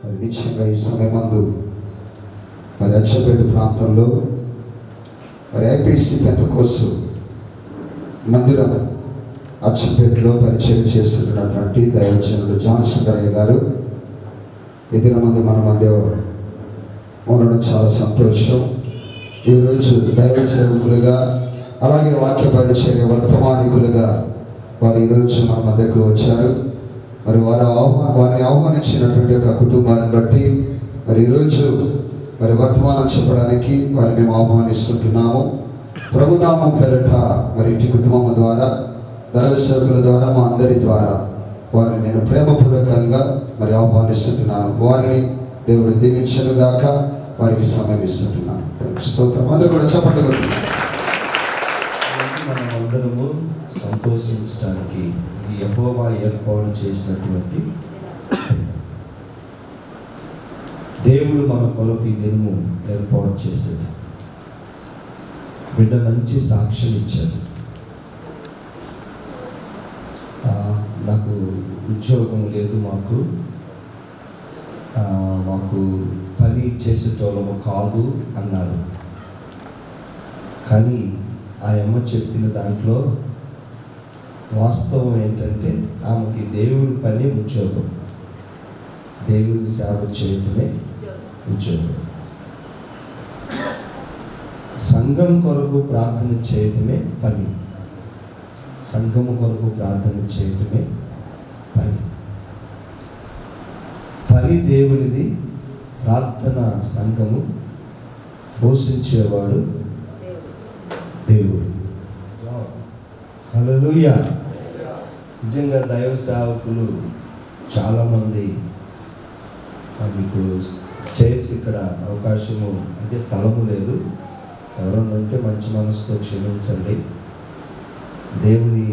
మరి నిశ్చయంగా ఈ సమయమందు మరి అచ్చపేట ప్రాంతంలో మరి ఐపీసీ పెంతకోస్తు మందిరం అచ్చంపేటలో పరిచయం చేస్తున్నటువంటి దైవజనుడు జాన్సన్ రాయ్ గారు ఈ దినమందు మన మధ్య ఉండడం చాలా సంతోషం. ఈరోజు దైవ సేవకులుగా అలాగే వాక్య పరిచర్య వర్తమానికులుగా వారు ఈరోజు మన మధ్యకు వచ్చారు. మరి వారిని ఆహ్వానించినటువంటి ఒక కుటుంబాన్ని బట్టి మరి ఈరోజు మరి వర్తమానం చెప్పడానికి వారిని మేము ఆహ్వానిస్తున్నాము. ప్రభునామం పేరట మరి ఇంటి కుటుంబం ద్వారా దైవ సేవకుల ద్వారా మా అందరి ద్వారా వారిని నేను ప్రేమపూర్వకంగా మరి ఆహ్వానిస్తున్నాను. వారిని దేవుడు దీవించనుగాక. వారికి సమయం ఇస్తున్నాను. స్తోత్రం. అందరూ కూడా చెప్పండి. మనం అందరము సంతోషించడానికి ఇది యెహోవా ఏర్పాటు చేసినటువంటి దేవుడు మన కొరకు ఈ దినము ఏర్పాటు చేశాడు. బిడ్డ మంచి సాక్ష్యం ఇచ్చాడు. నాకు ఉద్యోగం లేదు, మాకు పని చేసేటోళ్ళము కాదు అన్నారు. కానీ ఆ అమ్మ చెప్పిన దాంట్లో వాస్తవం ఏంటంటే ఆమెకి దేవుడి పని ఉద్యోగం, దేవుడి సేవ చేయటమే ఉద్యోగం, సంఘం కొరకు ప్రార్థన చేయటమే పని, సంఘము కొరకు ప్రార్థన చేయటమే పని. పని దేవునిది, ప్రార్థన సంఘము, పోషించేవాడు దేవుడు. హల్లెలూయా. నిజంగా దైవ సేవకులు చాలామంది మీకు చేసి ఇక్కడ అవకాశము అంటే స్థలము లేదు, ఎవరన్నా ఉంటే మంచి మనసుతో క్షమించండి. దేవుని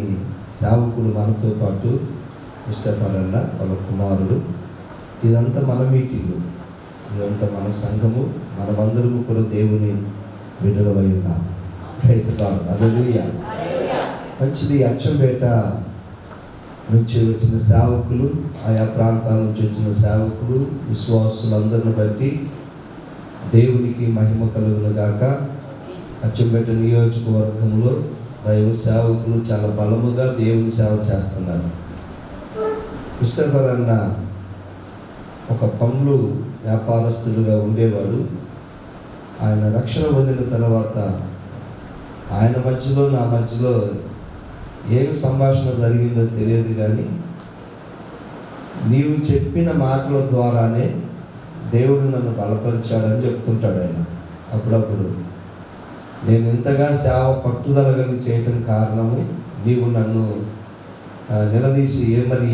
సేవకుడు మనతో పాటు ఇష్టపరన్న వాళ్ళ కుమారుడు. ఇదంతా మన మీటింగు, ఇదంతా మన సంఘము, మనమందరము కూడా దేవుని బిడ్డలమై ఉన్నాం. Praise God. హల్లెలూయా. మంచిది. అచ్చంపేట నుంచి వచ్చిన సేవకులు, ఆయా ప్రాంతాల నుంచి వచ్చిన సేవకులు, విశ్వాసులందరిని బట్టి దేవునికి మహిమ కలుగును గాక. అచ్చంపేట నియోజకవర్గంలో దైవ సేవకులు చాలా బలముగా దేవుని సేవ చేస్తున్నారు. కృష్ణపరన్న ఒక పనులు వ్యాపారస్తులుగా ఉండేవాడు. ఆయన రక్షణ పొందిన తర్వాత ఆయన మధ్యలో నా మధ్యలో ఏమి సంభాషణ జరిగిందో తెలియదు, కానీ నీవు చెప్పిన మాటల ద్వారానే దేవుడు నన్ను బలపరిచాడని చెప్తుంటాడు ఆయన. అప్పుడప్పుడు నేను ఇంతగా సేవ పట్టుదల కలిగి చేయటం కారణము నీవు నన్ను నిలదీసి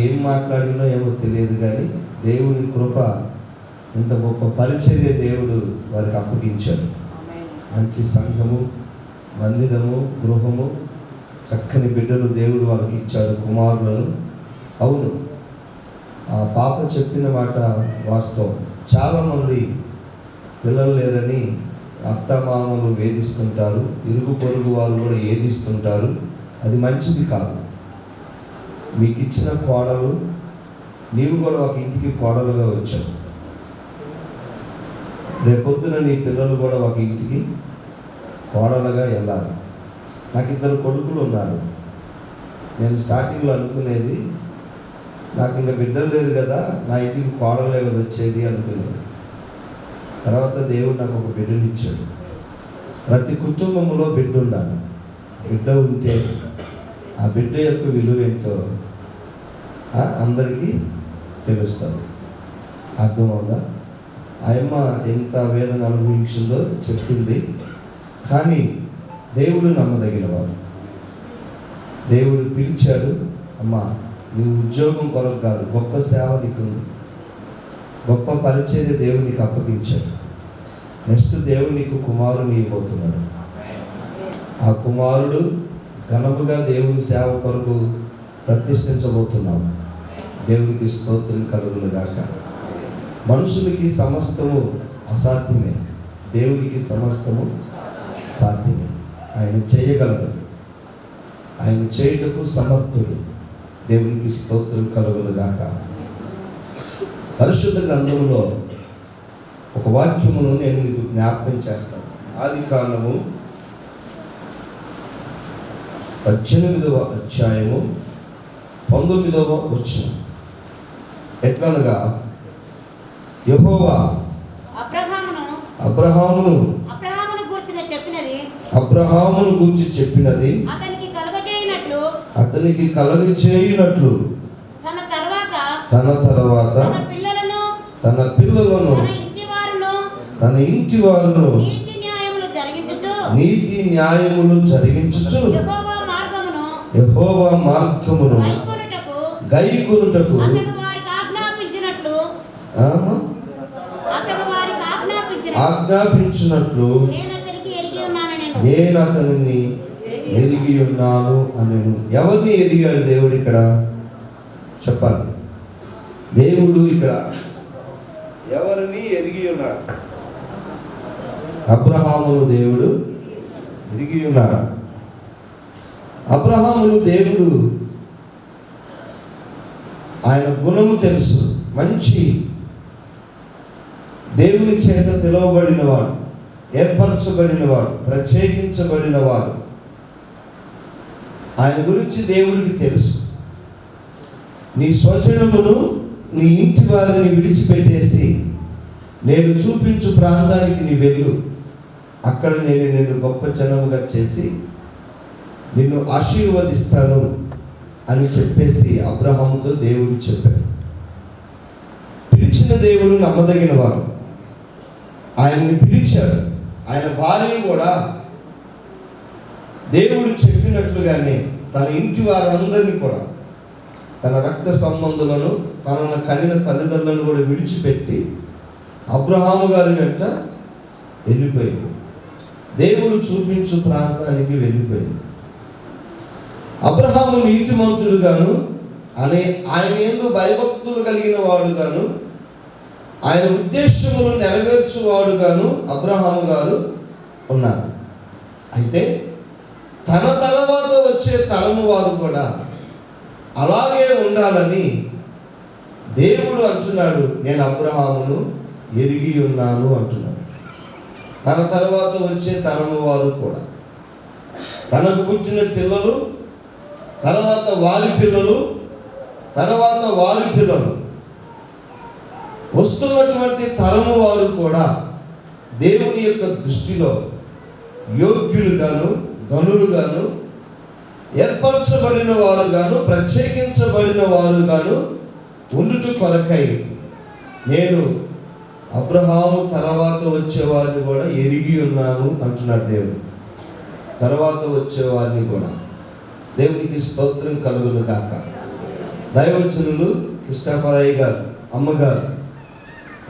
ఏం మాట్లాడినో ఏమో తెలియదు, కానీ దేవుని కృప, ఇంత గొప్ప పరిచర్య దేవుడు వారికి అప్పగించాడు. మంచి సంఘము, మందిరము, గృహము, చక్కని బిడ్డలు దేవుడు వాళ్ళకి ఇచ్చాడు, కుమారులను. అవును, ఆ పాప చెప్పిన మాట వాస్తవం. చాలామంది పిల్లలు లేరని అత్తమామలు వేధిస్తుంటారు, ఇరుగు పొరుగు వాళ్ళు కూడా ఏదిస్తుంటారు. అది మంచిది కాదు. మీకు ఇచ్చిన కోడలు, నీవు కూడా ఒక ఇంటికి కోడలుగా వచ్చావు. రేపొద్దున నీ పిల్లలు కూడా ఒక ఇంటికి కోడలుగా వెళ్ళాలి. నాకు 2 కొడుకులు ఉన్నారు. నేను స్టార్టింగ్లో అనుకునేది, నాకు ఇంకా బిడ్డలు లేదు కదా, నా ఇంటికి కోడలే కదా వచ్చేది అనుకునేది. తర్వాత దేవుడు నాకు ఒక బిడ్డనిచ్చాడు. ప్రతి కుటుంబంలో బిడ్డ ఉండాలి. బిడ్డ ఉంటే ఆ బిడ్డ యొక్క విలువ ఏంటో అందరికీ తెలుస్తుంది. అర్థమవుదా? ఆయమ్మ ఎంత వేదన అనుభవించిందో చెప్పింది. కానీ దేవుడు నమ్మదగినవాడు. దేవుడు పిలిచాడు. అమ్మా, నీ ఉద్యోగం కొరకు కాదు, గొప్ప సేవ నీకుంది, గొప్ప పరిచర్య దేవుడు నీకు అప్పగించాడు. నెక్స్ట్ దేవుడు నీకు కుమారుని ఇవ్వబోతున్నాడు. ఆ కుమారుడు ఘనముగా దేవుని సేవ కొరకు ప్రతిష్ఠించబోతున్నాము. దేవునికి స్తోత్రం కలుగును గాక. మనుషులకి సమస్తము అసాధ్యమే, దేవునికి సమస్తము సాధ్యమే. ఆయన చేయగలడు, ఆయన చేయుటకు సమర్థుడు. దేవునికి స్తోత్రం కలుగును గాక. పరిశుద్ధ గ్రంథంలో ఒక వాక్యమును నేను మీకు జ్ఞాపకం చేస్తాను. ఆదికాండము 18వ అధ్యాయము 19వ వచనం. ఎట్లనగా యెహోవా అబ్రహామును గూర్చి చెప్పినది అతనికి కలుగజేయునట్లు తన తర్వాత తన పిల్లలను తన ఇంటి వారును నీతి న్యాయములు జరిగించుచు యెహోవా మార్గమును గైకొనుటకు ఆజ్ఞాపించినట్లు నేను అతనిని ఎరిగి ఉన్నాను అనెను. ఎవరిని ఎరిగాడు దేవుడు ఇక్కడ? చెప్పాలి. దేవుడు ఇక్కడ ఎవరిని ఎరిగి ఉన్నాడు? అబ్రహామును దేవుడు ఎరిగి ఉన్నాడు. అబ్రహామును దేవుడు ఆయన గుణము తెలుసు. మంచి దేవుని చేత పిలువబడినవాడు, ఏర్పరచబడినవాడు, ప్రత్యేకించబడినవాడు. ఆయన గురించి దేవుడికి తెలుసు. నీ స్వజనమును నీ ఇంటి వారిని విడిచిపెట్టేసి నేను చూపించు ప్రాంతానికి నీ వెళ్ళు, అక్కడ నేను నిన్ను గొప్ప జనముగా చేసి నిన్ను ఆశీర్వదిస్తాను అని చెప్పేసి అబ్రహాముతో దేవుడు చెప్పాడు. పిలిచిన దేవుడు నమ్మదగినవాడు. ఆయన్ని పిలిచాడు. ఆయన భార్య కూడా దేవుడు చెప్పినట్లుగానే తన ఇంటి వారందరినీ కూడా, తన రక్త సంబంధులను, తనను కనిన తల్లిదండ్రులను కూడా విడిచిపెట్టి అబ్రహాము గారి వెంట వెళ్ళిపోయింది. దేవుడు చూపించు ప్రాంతానికి వెళ్ళిపోయింది. అబ్రహాము నీతిమంతుడుగాను ఆయన యందు భయభక్తులు కలిగిన వాడుగాను ఆయన ఉద్దేశములు నెరవేర్చువాడుగాను అబ్రహాము గారు ఉన్నారు. అయితే తన తర్వాత వచ్చే తరము వారు కూడా అలాగే ఉండాలని దేవుడు అంటున్నాడు. నేను అబ్రహామును ఎరిగి ఉన్నాను అంటున్నాడు. తన తర్వాత వచ్చే తరము వారు కూడా, తనకు పుట్టిన పిల్లలు, తర్వాత వారి పిల్లలు, తర్వాత వారి పిల్లలు, వస్తున్నటువంటి తరము వారు కూడా దేవుని యొక్క దృష్టిలో యోగ్యులుగాను, గనులుగాను, ఏర్పరచబడిన వారుగాను, ప్రత్యేకించబడిన వారుగాను ఉండుట కొరకై నేను అబ్రహాము తర్వాత వచ్చేవారిని కూడా ఎరిగి ఉన్నాను అంటున్నాడు దేవుడు. తర్వాత వచ్చేవారిని కూడా. దేవునికి స్తోత్రం కలుగును గాక. దైవజనులు క్రిస్టఫరయ్య గారు, అమ్మగారు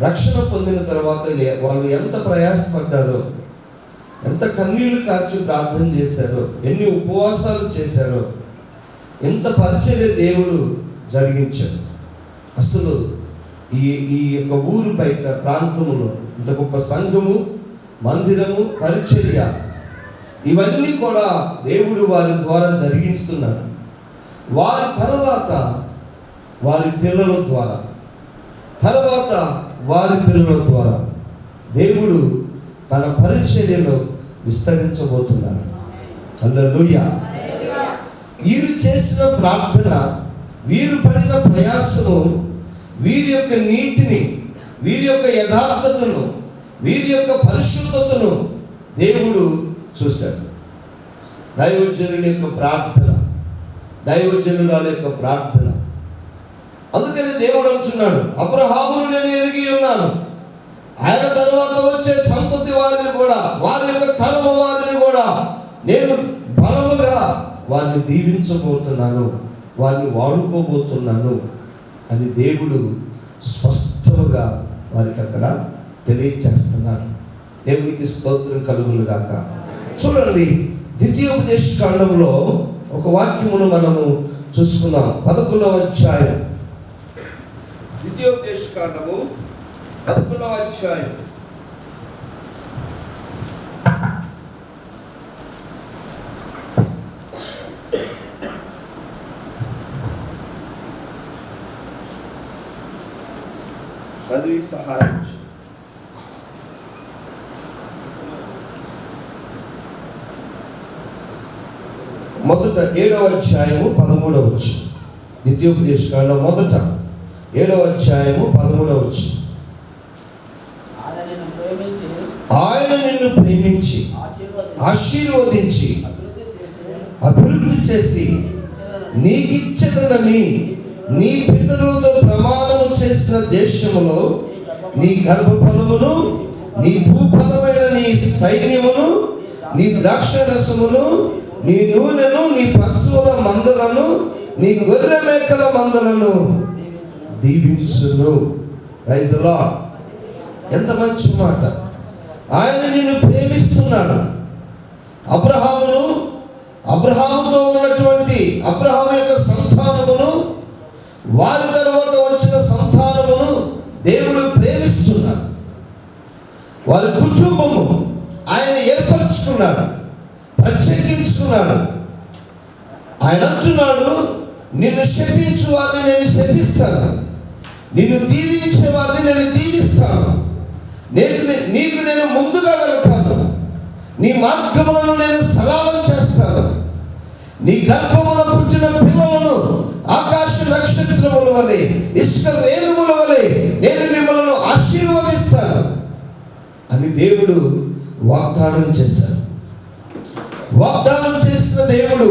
రక్షణ పొందిన తర్వాత వాళ్ళు ఎంత ప్రయాసపడ్డారో, ఎంత కన్నీళ్లు కార్చి ప్రార్థన చేశారో, ఎన్ని ఉపవాసాలు చేశారో, ఎంత పరిచర్య దేవుడు జరిగించాడు. అసలు ఈ యొక్క ఊరు బయట ప్రాంతములో ఇంత గొప్ప సంఘము, మందిరము, పరిచర్య ఇవన్నీ కూడా దేవుడు వారి ద్వారా జరిగిస్తున్నాడు. వారి తర్వాత వారి పిల్లల ద్వారా, తర్వాత వారి పిల్లల ద్వారా దేవుడు తన పరిచర్యను విస్తరించబోతున్నాడు. హల్లెలూయా. వీరు చేసిన ప్రార్థన, వీరు పడిన ప్రయాసము, వీరి యొక్క నీతిని, వీరి యొక్క యథార్థతను, వీరి యొక్క పరిశుద్ధతను దేవుడు చూశాడు. దైవజనుని యొక్క ప్రార్థన, దైవజనురాల యొక్క ప్రార్థన. అందుకని దేవుడు అంటున్నాడు, అబ్రహామును నేను ఎరిగి ఉన్నాను, ఆయన తర్వాత వచ్చే సంతతి వారిని కూడా, వారి యొక్క తరము వారిని కూడా నేను బలముగా వారిని దీవించబోతున్నాను, వారిని వాడుకోబోతున్నాను అని దేవుడు స్పష్టంగా వారికి అక్కడ తెలియచేస్తున్నాడు. దేవునికి స్తోత్రం కలుగును గాక. చూడండి, ద్వితీయోపదేశ కాండంలో ఒక వాక్యమును మనము చూసుకుందాం. 11వ అధ్యాయం, ద్వితీయోపదేశ కాండము 11వ అధ్యాయం. చదివి సహాయం చేయి. మొదట 7వ అధ్యాయము 13వ వచనం. ద్వితీయోపదేశకాండం మొదట 7వ అధ్యాయము 13వ వచనం. ఆయన నిన్ను ప్రేమించి ఆశీర్వదించి అభివృద్ధి చేసి నీకిచ్చదనని నీ పితరులతో ప్రమాణము చేసిన దేశములో నీ గర్భఫలమును, నీ భూఫలమైన నీ సైన్యమును, నీ ద్రాక్ష రసమును, నీ నూనెను, నీ పశువుల మందలను, నీ గొర్రె మేకల మందలను దీవించును. Praise the lord. ఎంత మంచి మాట. ఆయన నిన్ను ప్రేమిస్తున్నాడు. అబ్రహాముతో ఉన్నటువంటి అబ్రహాము యొక్క సంతానమును, వారి తర్వాత వచ్చిన సంతానమును దేవుడు ప్రేమిస్తున్నాడు. వారి కుటుంబము ఆయన ఏర్పరచుకున్నాడు, ప్రత్యేకించుకున్నాడు. ఆయన అంటున్నాడు, నిన్ను శపించు వారిని నేను శపిస్తాను, నిన్ను దీవించే వారిని నేను దీవిస్తాను, నీకు నేను ముందుగా వెళతాను, నీ మార్గములను నేను సరళం చేస్తాను, నీ గర్భమున పుట్టిన పిల్లలను ఆకాశ నక్షత్రముల వలె, ఇసుక రేణువుల వలె నేను మిమ్మల్ని ఆశీర్వదిస్తాను అని దేవుడు వాగ్దానం చేశాడు. వాగ్దానం చేసిన దేవుడు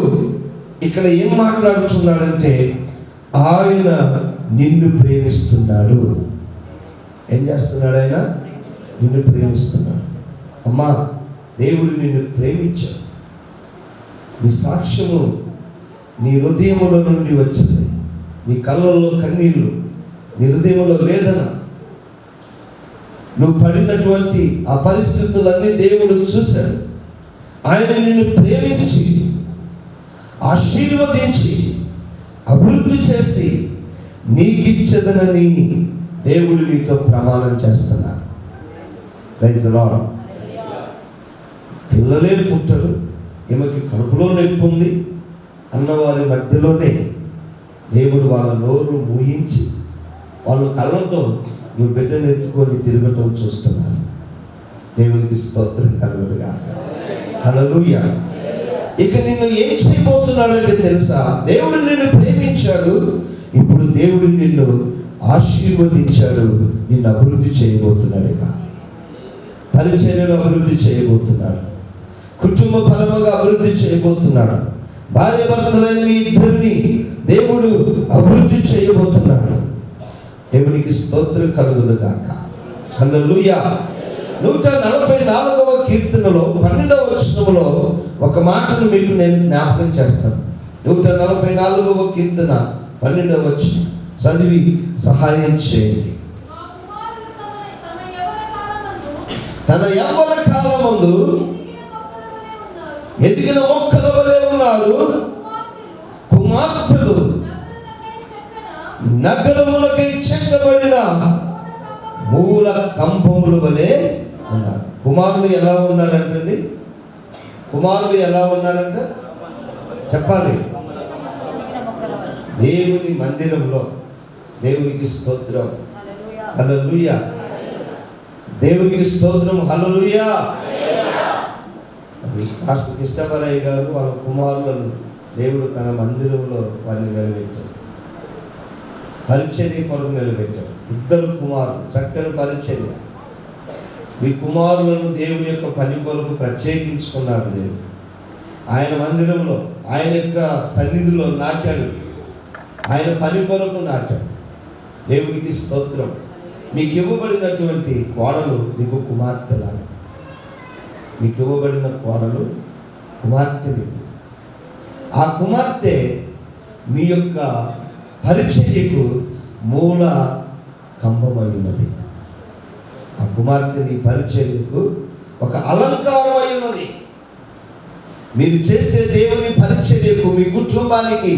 ఇక్కడ ఏం మాట్లాడుతున్నాడంటే, ఆయన నిన్ను ప్రేమిస్తున్నాడు. ఏం చేస్తున్నాడు? ఆయన నిన్ను ప్రేమిస్తున్నాడు. అమ్మా, దేవుడు నిన్ను ప్రేమించాడు. నీ సాక్ష్యము నీ హృదయములో నుండి వచ్చింది. నీ కళ్ళల్లో కన్నీళ్ళు, నీ హృదయంలో వేదన, నువ్వు పడినటువంటి ఆ పరిస్థితులన్నీ దేవుడు చూశాడు. ఆయన నిన్ను ప్రేమించి ఆశీర్వదించి అభివృద్ధి చేసి నీకిచ్చదనని దేవుడు నీతో ప్రమాణం చేస్తున్నాడు. Praise the lord. పిల్లలే పుట్టరు, ఈమెకి కడుపులో నొప్పి ఉంది అన్నవారి మధ్యలోనే దేవుడు వాళ్ళ నోరు మూయించి వాళ్ళ కళ్ళతో నువ్వు బిడ్డను ఎత్తుకొని తిరగటం చూస్తున్నారు. దేవునికి స్తోత్రం కలుగునుగాక. హల్లెలూయా. ఇక నిన్ను ఏం చేయబోతున్నాడంటే తెలుసా? దేవుడు నిన్ను ప్రేమించాడు, ఇప్పుడు దేవుడు నిన్ను ఆశీర్వదించాడు, నిన్ను అభివృద్ధి చేయబోతున్నాడు. ఇక పరిచర్యలో అభివృద్ధి చేయబోతున్నాడు, కుటుంబ పరముగా అభివృద్ధి చేయబోతున్నాడు, భార్య భర్తలైన మీ ఇద్దరిని దేవుడు అభివృద్ధి చేయబోతున్నాడు. దేవునికి స్తోత్రం కలుగునుగాక. హల్లెలూయా. 144వ కీర్తనలో 12వ వచనంలో ఒక మాటను మీకు నేను జ్ఞాపకం చేస్తాను. 144వ కీర్తన 12వ వచనం చదివి సహాయం చేయండి. తన యవ్వన కాలమందు ఎదిగిన మొక్కల వలె ఉన్నారు, కుమార్తెలు నగరములకై చెక్కబడిన మూల కంపముల వలె ఉన్నారు. కుమారులు ఎలా ఉన్నారంటండి? కుమారులు ఎలా ఉన్నారంట చెప్పాలి. దేవుని మందిరంలో, దేవునికి స్తోత్రం, హల్లెలూయా. దేవునికి స్తోత్రం, హల్లెలూయా. పాస్టర్ కృష్ణపరయ్య గారు వాళ్ళ కుమారులను దేవుడు తన మందిరంలో వారిని నిలబెట్టాడు, పరిచర్య కొరకు నిలబెట్టాడు. 2 కుమారులు, చక్కని పరిచర్య. ఈ కుమారులను దేవుని యొక్క పని కొరకు ప్రత్యేకించుకున్నాడు దేవుడు. ఆయన మందిరంలో, ఆయన యొక్క సన్నిధిలో నాటాడు, ఆయన పని కొరకు నాటాడు. దేవునికి స్తోత్రం. మీకు ఇవ్వబడినటువంటి కోడలు మీకు కుమార్తెలాగా, మీకు ఇవ్వబడిన కోడలు కుమార్తె. మీకు ఆ కుమార్తె మీ యొక్క పరిచర్యకు మూల కంబమై ఉన్నది. ఆ కుమార్తె నీ పరిచర్యకు ఒక అలంకారం అయి ఉన్నది. మీరు చేసే దేవుని పరిచర్యకు, మీ కుటుంబానికి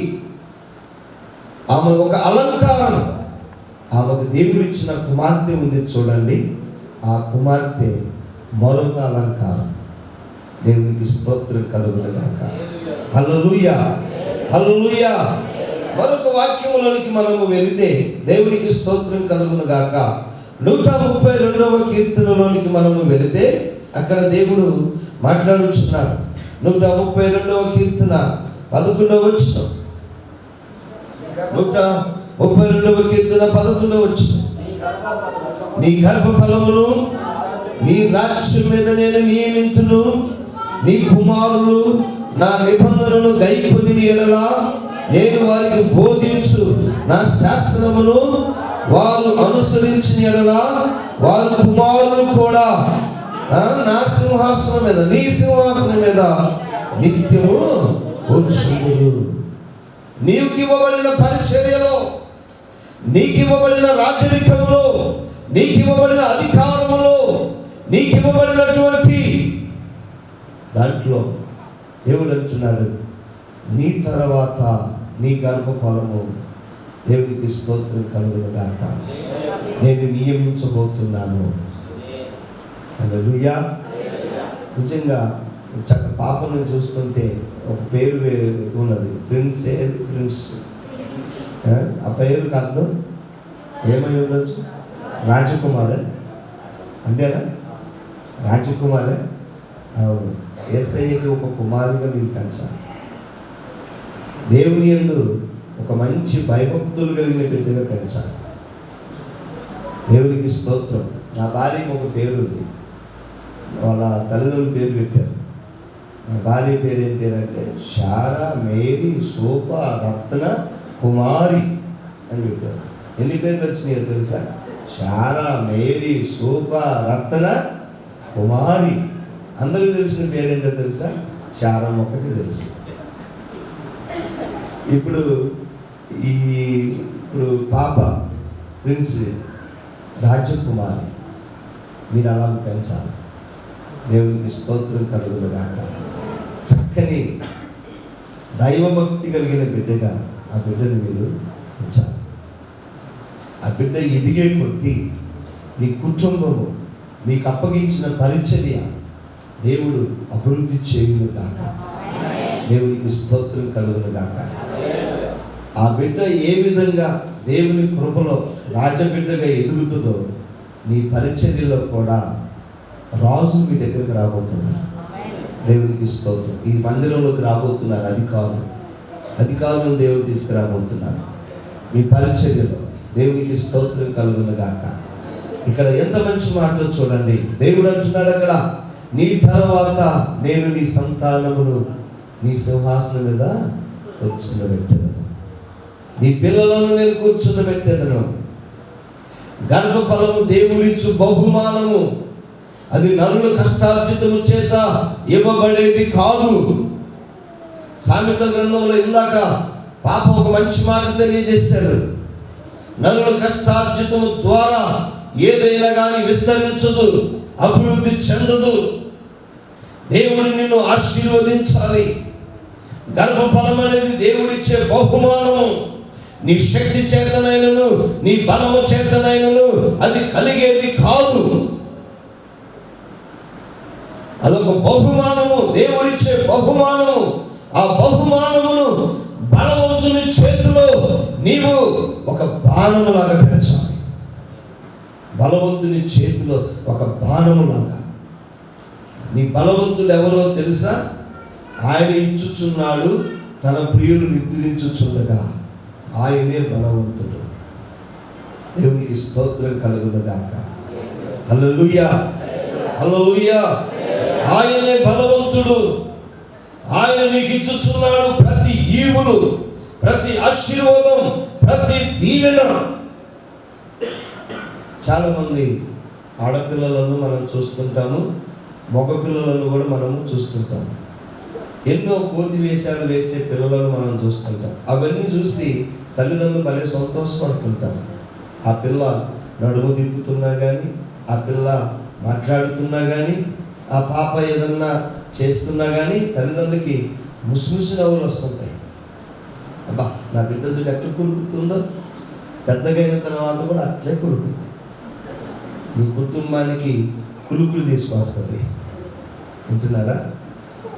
ఆమె ఒక అలంకారం. ఆమెకు దేవుడు ఇచ్చిన కుమార్తె ఉంది చూడండి, ఆ కుమార్తె మరొక అలంకారం. దేవునికి స్తోత్రం కలుగునుగాక. హల్లెలూయా, హల్లెలూయా. మరొక వాక్యములోనికి మనము వెళితే దేవునికి స్తోత్రం కలుగునుగాక. 132వ కీర్తనలోనికి మనము వెళితే అక్కడ దేవుడు మాట్లాడుచున్నాడు. 132వ కీర్తన 11వ వచనం. 132వ కీర్తన 11వ వచనం. నీ గర్భఫలమును నీ రాజ్యం మీద నేను నియమించును, నీ కుమారులు నా నిబంధనను గైకొని ఎడల నేను వారికి బోధించు నా శాస్త్రమును వారు అనుసరించిన ఎడల వారి కుమారులు కూడా నా సింహాసనం మీద, నీ సింహాసనం మీద నిత్యము కూర్చుందురు. నీకు ఇవ్వబడిన పరిచర్యలో, నీకు ఇవ్వబడిన రాజరికంలో, నీకు ఇవ్వబడిన అధికారములో, నీకు ఇవ్వబడినటువంటి దాంట్లో దేవుడు అంటున్నాడు, నీ తర్వాత నీ గర్భఫలము దేవునికి స్తోత్రం కలుగునుగాక నేను నియమించబోతున్నాను. హల్లెలూయా. నిజంగా చక్క పాపను చూస్తుంటే ఒక పేరు ఉన్నది, ప్రిన్స్. ఆ పేరుకి అర్థం ఏమై ఉండొచ్చు? రాజకుమారే, అంతేనా? రాజకుమారే. అవును, యేసయ్యకి ఒక కుమారుగా మీరు పెంచాలి. దేవుని యందు ఒక మంచి భయభక్తులు కలిగిన బిడ్డగా పెంచాలి. దేవునికి స్తోత్రం. నా భార్యకి ఒక పేరు ఉంది, వాళ్ళ తల్లిదండ్రుల పేరు పెట్టారు. నా భార్య పేరు ఏం పేరంటే శారా మేరీ శోభ రత్న కుమారి అని పెట్టారు. ఎన్ని పేర్లు వచ్చినాయో తెలుసా? శారా మేరీ శోభ రత్న కుమారి. అందరికీ తెలిసిన పేరేంటో తెలుసా? శారం ఒకటి తెలుసు. ఇప్పుడు పాప ప్రిన్స్ రాజకుమారి. మీరు అలా పెంచాలి. దేవునికి స్తోత్రం కలుగునుగాక. చక్కని దైవభక్తి కలిగిన బిడ్డగా ఆ బిడ్డను మీరు పెంచాలి. ఆ బిడ్డ ఎదిగే కొద్దీ మీ కుటుంబము, మీకు అప్పగించిన పరిచర్య దేవుడు అభివృద్ధి చేయునుగాక. దేవునికి స్తోత్రం కలుగునుగాక. ఆ బిడ్డ ఏ విధంగా దేవుని కృపలో రాజబిడ్డగా ఎదుగుతుందో నీ పరిచర్యలో కూడా రాజు మీ దగ్గరకు రాబోతున్నారు. దేవునికి స్తోత్రం. ఈ మందిరంలోకి రాబోతున్నారు అధికారులను దేవుడు తీసుకురాబోతున్నారు మీ పరిచర్యలో. దేవునికి స్తోత్రం కలుగునుగాక. ఇక్కడ ఎంత మంచి మాటలు చూడండి. దేవుడు అంటున్నాడు అక్కడ, నీ తర్వాత నేను నీ సంతానమును నీ సింహాసనం మీద కూర్చుండబెట్టేదను, నీ పిల్లలను నేను కూర్చుండబెట్టేదను. గర్భఫలము దేవుడిచ్చు బహుమానము, అది నరుల కష్టార్జితము చేత ఇవ్వబడేది కాదు. సామెతల గ్రంథంలో ఇందాక పాప ఒక మంచి మాట తెలియజేశాడు. నరుల కష్టార్జితము ద్వారా ఏదైనా కానీ విస్తరించదు, అభివృద్ధి చెందదు. దేవుడు నిన్ను ఆశీర్వదించాలి. గర్భఫలం అనేది దేవుడిచ్చే బహుమానము. నీ శక్తి చేతనైనను నీ బలము చేతనైనను అది కలిగేది కాదు. అదొక బహుమానము, దేవుడిచ్చే బహుమానము. ఆ బహుమానమును బలవంతుని చేతిలో నీవు ఒక బాణములాగా పెంచాలి. బలవంతుని చేతిలో ఒక బాణములాగా. నీ బలవంతుడు ఎవరో తెలుసా? ఆయన ఇచ్చుచున్నాడు, తన ప్రియులు నిద్రించుచుండగా ఆయనే బలవంతుడు. దేవునికి స్తోత్రం కలుగునుగాక. హల్లెలూయా, హల్లెలూయా. ఆయనే బలవంతుడు. ఆయన నీకు ఇచ్చుచున్నాడు ప్రతి ఈవులు, ప్రతి ఆశీర్వాదం, ప్రతి దీవెన. చాలామంది ఆడపిల్లలను మనం చూస్తుంటాము, మగపిల్లలను కూడా మనము చూస్తుంటాము. ఎన్నో కోతి వేషాలు వేసే పిల్లలను మనం చూస్తుంటాం. అవన్నీ చూసి తల్లిదండ్రులు భలే సంతోషపడుతుంటారు. ఆ పిల్ల నడుము తిప్పుతున్నా కానీ, ఆ పిల్ల మాట్లాడుతున్నా కానీ, ఆ పాప ఏదన్నా చేస్తున్నా కానీ తల్లిదండ్రులకి ముసిముసి నవ్వులు వస్తుంటాయి. అబ్బా, నా బిడ్డ చూడు ఎట్లా కొడుకుతుందో, పెద్దగా అయిన తర్వాత కూడా అట్లే కొడుకుతుంది. నీ కుటుంబానికి కులుకులు తీసుకొస్తుంది. వింటున్నారా?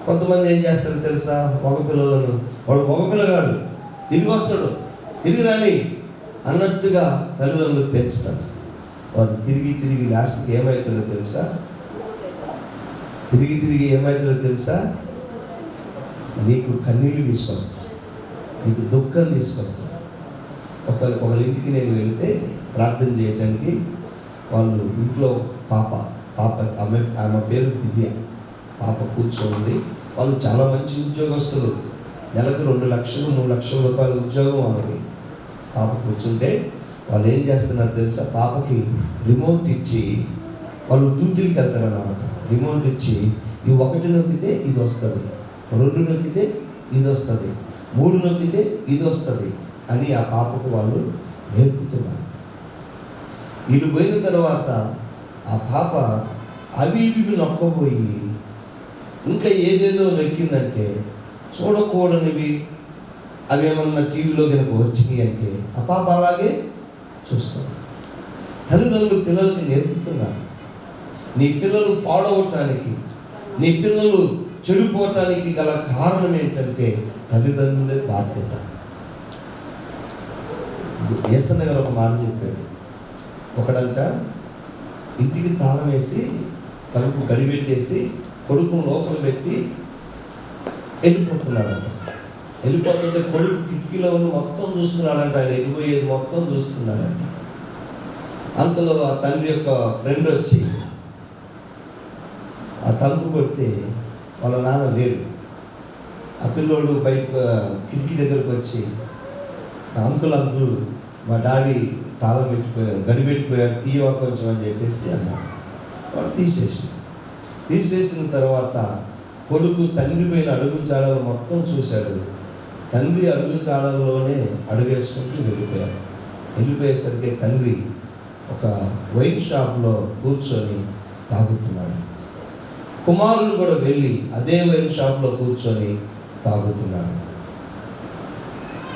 కొంతమంది ఏం చేస్తారు తెలుసా? మగపిల్లలను, వాడు మగపిల్లగాడు తిరిగి వస్తాడు, తిరిగి రాని అన్నట్టుగా తల్లిదండ్రులు పెంచుతారు. వారు తిరిగి తిరిగి లాస్ట్కి ఏమవుతుందో తెలుసా? తిరిగి ఏమవుతుందో తెలుసా? నీకు కన్నీళ్ళు తీసుకొస్తారు, నీకు దుఃఖం తీసుకొస్తారు. ఒకరి ఇంటికి నేను వెళితే ప్రార్థన చేయటానికి, వాళ్ళు ఇంట్లో పాప ఆమె పేరు దివ్య, పాప కూర్చోంది. వాళ్ళు చాలా మంచి ఉద్యోగస్తులు, నెలకు 2 లక్షలు 3 లక్షల రూపాయల ఉద్యోగం వాళ్ళకి. పాప కూర్చుంటే వాళ్ళు ఏం చేస్తున్నారు తెలుసా? పాపకి రిమోట్ ఇచ్చి, వాళ్ళు డ్యూటీకి వెళ్తారన్నమాట. రిమోట్ ఇచ్చి, ఈ 1 నొక్కితే ఇది వస్తుంది, 2 నొక్కితే ఇది వస్తుంది, 3 నొక్కితే ఇది వస్తుంది అని ఆ పాపకు వాళ్ళు నేర్పుతున్నారు. వీళ్ళు పోయిన తర్వాత ఆ పాప అవి ఇవి నొక్కబోయి ఇంకా ఏదేదో నొక్కిందంటే, చూడకూడనివి అవి ఏమన్నా టీవీలో కనుక వచ్చినాయి అంటే ఆ పాప అలాగే చూస్తారు. తల్లిదండ్రులు పిల్లలకి నేర్పుతున్నారు. నీ పిల్లలు పాడవటానికి, నీ పిల్లలు చెడిపోవటానికి గల కారణం ఏంటంటే తల్లిదండ్రులే బాధ్యత. యేసన్న గారు ఒక మాట చెప్పాడు. ఒకడంట ఇంటికి తాళం వేసి తలుపు గడిపెట్టేసి కొడుకును లోపల పెట్టి వెళ్ళిపోతున్నాడంట. వెళ్ళిపోతుంటే కొడుకు కిటికీలో ఉన్న మొత్తం చూస్తున్నాడంట, ఆయన వెళ్ళిపోయేది మొత్తం చూస్తున్నాడంట. అంతలో ఆ తండ్రి యొక్క ఫ్రెండ్ వచ్చి ఆ తలుపు కొడితే వాళ్ళ నాన్న లేడు. ఆ పిల్లోడు బయటకు కిటికీ దగ్గరకు వచ్చి, అంకుల్ మా డాడీ తాళం పెట్టిపోయాడు, గడిపెట్టిపోయాడు, తీయవా కొంచెం అని చెప్పేసి అన్నాడు. వాడు తీసేసిన తర్వాత కొడుకు తండ్రి పైన అడుగు జాడలు మొత్తం చూశాడు. తండ్రి అడుగు జాడల్లోనే అడుగేసుకుంటూ వెళ్ళిపోయేసరికి తండ్రి ఒక వైన్ షాప్లో కూర్చొని తాగుతున్నాడు. కుమారుడు కూడా వెళ్ళి అదే వైన్ షాప్లో కూర్చొని తాగుతున్నాడు.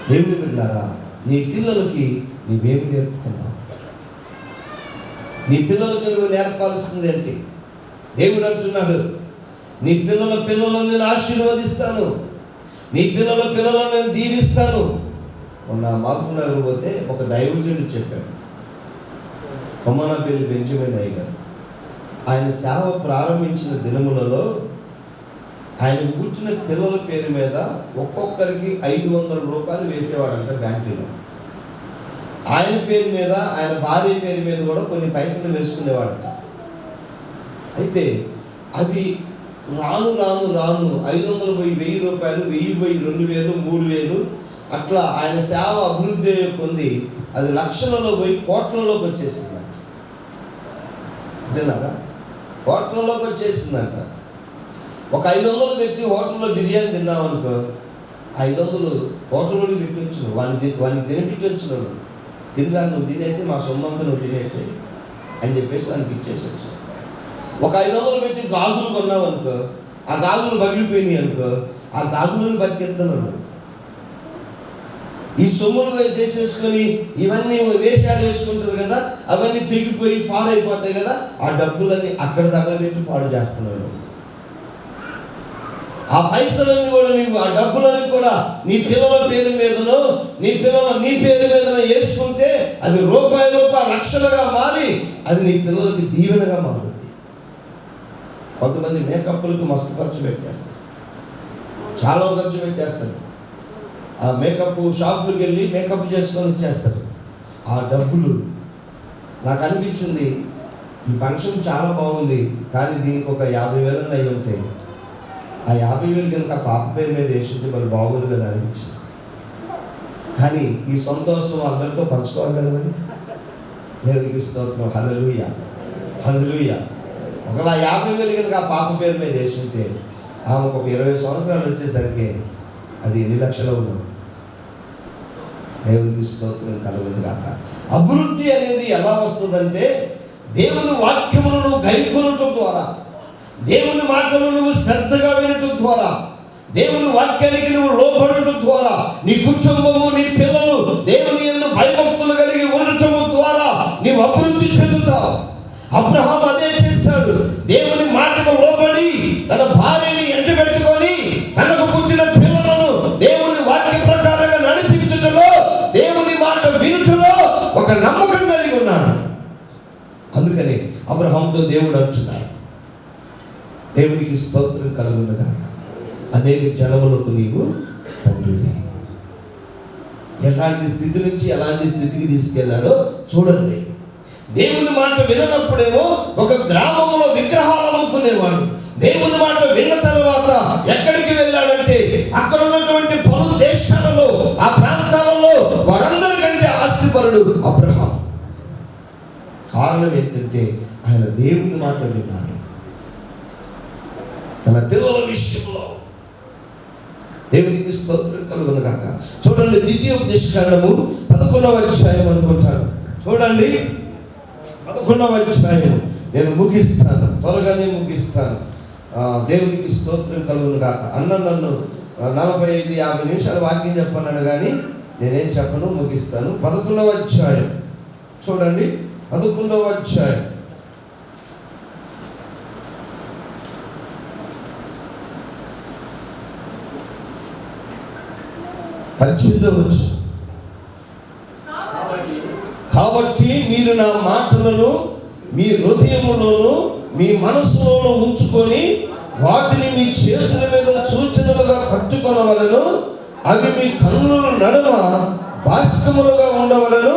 దేవుని బిడ్డలారా, నీ పిల్లలకి నీవేమి నేర్పుతున్నావు? నీ పిల్లలకు నువ్వు నేర్పాల్సింది ఏంటి? దేవుడు అంటున్నాడు, నీ పిల్లలను నేను ఆశీర్వదిస్తాను, నీ పిల్లలను నేను దీవిస్తాను. మొన్న మహబూబ్ నగర్ పోతే ఒక దైవజనుడు చెప్పాడు, కొమ్మనపల్లి బెంజమిన్ అయ్య గారు. ఆయన సేవ ప్రారంభించిన దినములలో ఆయన పుట్టిన పిల్లల పేరు మీద ఒక్కొక్కరికి 500 రూపాయలు వేసేవాడంట బ్యాంకులో. ఆయన పేరు మీద, ఆయన భార్య పేరు మీద కూడా కొన్ని పైసలు వేసుకునేవాడట. అయితే అవి రాను 500 పోయి 1000 రూపాయలు, 1000 పోయి 2000, 3000 అట్లా ఆయన సేవ అభివృద్ధి పొంది అది లక్షలలో పోయి కోట్లలోకి వచ్చేసిందంట. అంతేనారా? కోట్లలోకి వచ్చేసిందంట. ఒక 500 పెట్టి హోటల్లో బిర్యానీ తిన్నామనుకో, 500 హోటల్లోకి పెట్టొచ్చు, వాడిని తినిపించొచ్చు. తినగా నువ్వు తినేసి మా సొమ్మంతా నువ్వు తినేసి అని చెప్పేసి వానికి ఇచ్చేసొచ్చు. ఒక 500 పెట్టి గాజులు కొన్నావు అనుకో, ఆ గాజులు పగిలిపోయినాయి అనుకో, ఆ గాజులను బతికెత్తున్నాడు. ఈ సొమ్ములు చేసేసుకొని ఇవన్నీ వేషాలు వేసుకుంటారు కదా, అవన్నీ తెగిపోయి పాడైపోతాయి కదా, ఆ డబ్బులన్నీ అక్కడ తగలబెట్టి పాడు చేస్తున్నాడు. ఆ పైసలన్నీ కూడా నీవు, ఆ డబ్బులన్నీ కూడా నీ పిల్లల పేరు మీదనో నీ పేరు మీదనో వేసుకుంటే అది రూపాయి లక్షలుగా మారి అది నీ పిల్లలకి దీవెనగా మారుతుంది. కొంతమంది మేకప్లకు మస్తు ఖర్చు పెట్టేస్తారు, చాలా ఖర్చు పెట్టేస్తారు. ఆ మేకప్ షాపులకు వెళ్ళి మేకప్ చేసుకొని ఇచ్చేస్తారు. ఆ డబ్బులు నాకు అనిపించింది, ఈ ఫంక్షన్ చాలా బాగుంది కానీ దీనికి ఒక 50,000 అయి ఉంటాయి. ఆ 50,000 కనుక పాప పేరు మీద వేసుకుంటే మరి బాగుంది కదా అనిపించింది. కానీ ఈ సంతోషం అందరితో పంచుకోవాలి కదా మరి. దేవునికి స్తోత్రం, హల్లెలూయా హల్లెలూయా. ఒకలా 50,000 కనుక ఆ పాప పేరు మీద వేసుకుంటే ఆమెకు ఒక 20 సంవత్సరాలు వచ్చేసరికి అది ఎన్ని లక్షలు ఉన్నాం. దేవునికి స్తోత్రం కలుగుతుంది కాక. అభివృద్ధి అనేది ఎలా వస్తుందంటే దేవుని వాక్యములను గైకొనటం ద్వారా, దేవుని మాటలు నువ్వు శ్రద్ధగా వినటం ద్వారా, దేవుని వాక్యానికి నువ్వు లోబడటం ద్వారా, నీ కుటుంబము నీ పిల్లలు దేవుని యందు భయభక్తులు కలిగి ఉండటం ద్వారా నీవు అభివృద్ధి చెందుతావు. అబ్రహాము అదే చేశాడు. దేవుని మాటకు లోబడి తన భార్యని ఎంటబెట్టుకొని తనకు పుట్టిన పిల్లలను దేవుని వాక్య ప్రకారంగా నడిపించుటలో, దేవుని మాట వినుటలో ఒక నమ్మకం కలిగి ఉన్నాడు. అందుకని అబ్రహాముతో దేవుడు అంటున్నాడు, దేవునికి స్తోత్రం కలుగును గాక, అనేక జనములకు నీవు తండ్రివి. ఎలాంటి స్థితి నుంచి ఎలాంటి స్థితికి తీసుకెళ్ళాడో చూడండి. దేవుని మాట విననప్పుడేమో ఒక గ్రామంలో విగ్రహాలు అమ్ముకునేవాడు. దేవుని మాట విన్న తర్వాత ఎక్కడికి వెళ్ళాడంటే అక్కడ ఉన్నటువంటి పలు దేశాలలో, ఆ ప్రాంతాలలో వారందరికంటే ఆస్తిపరుడు అబ్రహాం. కారణం ఏంటంటే ఆయన దేవుని మాట విన్నాడు. తన పిల్లల విషయంలో దేవునికి స్తోత్రం కలుగును గాక. చూడండి, ద్వితీయోపదేశకాండము 11వ అధ్యాయం అనుకుంటాను. చూడండి, 11వ అధ్యాయం. నేను ముగిస్తాను, త్వరగానే ముగిస్తాను. దేవునికి స్తోత్రం కలుగును గాక. నన్ను 45-50 నిమిషాలు వాక్యం చెప్పన్నాడు, కానీ నేనేం చెప్పను, ముగిస్తాను. 11వ అధ్యాయం చూడండి, 11వ అధ్యాయం. కాబట్టి మీరు నా మాటలను మీ హృదయములోను మీ మనసులోను ఉంచుకొని వాటిని మీ చేతుల మీద సూచనలుగా కట్టుకొనవలెను. అవి మీ కన్నుల నడుమ బాష్కములుగా ఉండవలెను.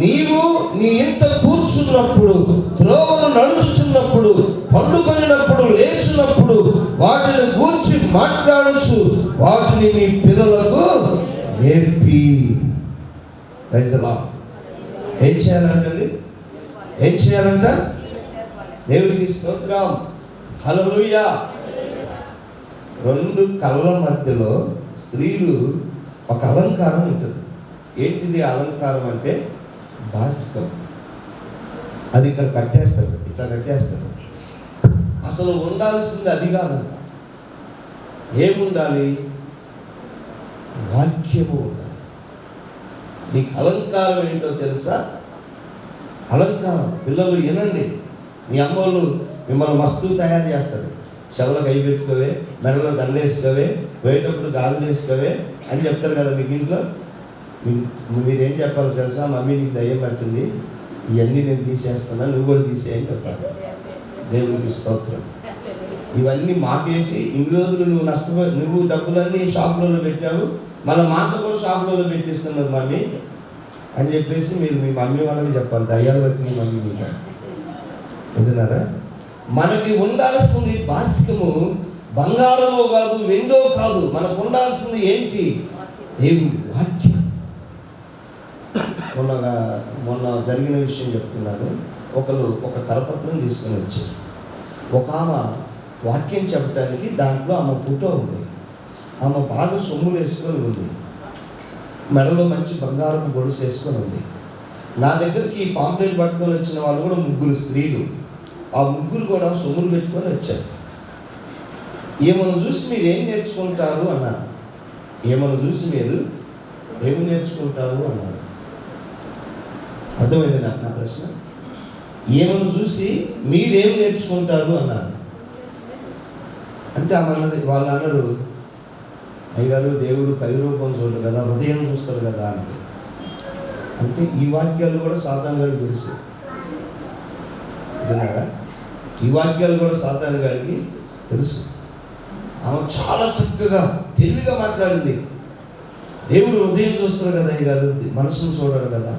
నీవు నీ ఇంట కూర్చున్నప్పుడు, త్రోవను నడుచుచున్నప్పుడు, పండుకొనినప్పుడు, లేచినప్పుడు వాటిని గూర్చి మాట్లాడచ్చు, వాటిని మీ పిల్లలకు నేర్పి. ఏం చేయాలంటండి? ఏం చేయాలంట? దేవుడికి స్తోత్రం, హల్లెలూయా. 2 కళ్ళ మధ్యలో స్త్రీలు ఒక అలంకారం ఉంటుంది. ఏంటిది అలంకారం అంటే బాస్కం. అది ఇక్కడ కట్టేస్తారు, ఇట్లా కట్టేస్తారు. అసలు ఉండాల్సింది అది కాదంట. ఏముండాలి? వాక్యము ఉండాలి. నీకు అలంకారం ఏంటో తెలుసా? అలంకారం. పిల్లలు వినండి, మీ అమ్మోళ్ళు మిమ్మల్ని మస్తు తయారు చేస్తారు. చెవులకు కై పెట్టుకోవే, మెడలో దండలు వేసుకోవే, పోయేటప్పుడు గాజులు వేసుకోవే అని చెప్తారు కదా మీకు ఇంట్లో. మీరేం చెప్పాలో తెలుసా? మమ్మీ నీకు దయ్యం పట్టింది, ఇవన్నీ నేను తీసేస్తున్నా, నువ్వు కూడా తీసేయని చెప్పాలి. దేవునికి స్తోత్రం. ఇవన్నీ మాకేసి ఇన్ని రోజులు నువ్వు డబ్బులన్నీ షాపులలో పెట్టావు, మళ్ళీ మాకు కూడా షాపులలో పెట్టిస్తున్నది మమ్మీ అని చెప్పేసి మీరు మీ మమ్మీ వాళ్ళకి చెప్పాలి, దయ్యాలు పట్టింది మమ్మీ మీకు. వింటున్నారా? మనకి ఉండాల్సింది బాసికము బంగారమో కాదు, వెండో కాదు. మనకు ఉండాల్సింది ఏంటి? దేవుడి వాక్యం. మొన్న జరిగిన విషయం చెప్తున్నాను. ఒక కరపత్రం తీసుకొని వచ్చారు. ఒక ఆమె వాక్యం చెప్పడానికి దాంట్లో ఆమె ఫోటో ఉంది. ఆమె బాగా సొమ్ములు వేసుకొని ఉంది, మెడలో మంచి బంగారపు గొలుసు వేసుకొని ఉంది. నా దగ్గరికి ఈ పాంప్లెట్ పట్టుకొని వచ్చిన వాళ్ళు కూడా 3 స్త్రీలు. ఆ 3 కూడా సొమ్ములు పెట్టుకొని వచ్చారు. ఏమను చూసి మీరు ఏం నేర్చుకుంటారు అన్నారు. ఏమను చూసి మీరు ఏమి నేర్చుకుంటారు అన్నారు. అర్థమైంది నా ప్రశ్న? ఏమను చూసి మీరేం నేర్చుకుంటారు అన్నారు. అంటే ఆమె వాళ్ళు అన్నారు, అయ్యగారు దేవుడు పై రూపం చూడరు కదా, హృదయం చూస్తారు కదా అంటే. అంటే ఈ వాక్యాలు కూడా సాతాను గారికి తెలుసు. విన్నారా? ఈ వాక్యాలు కూడా సాతాను గారికి తెలుసు. ఆమె చాలా చక్కగా తెలివిగా మాట్లాడింది. దేవుడు హృదయం చూస్తారు కదా అయ్యగారు, మనసును చూడడు కదా,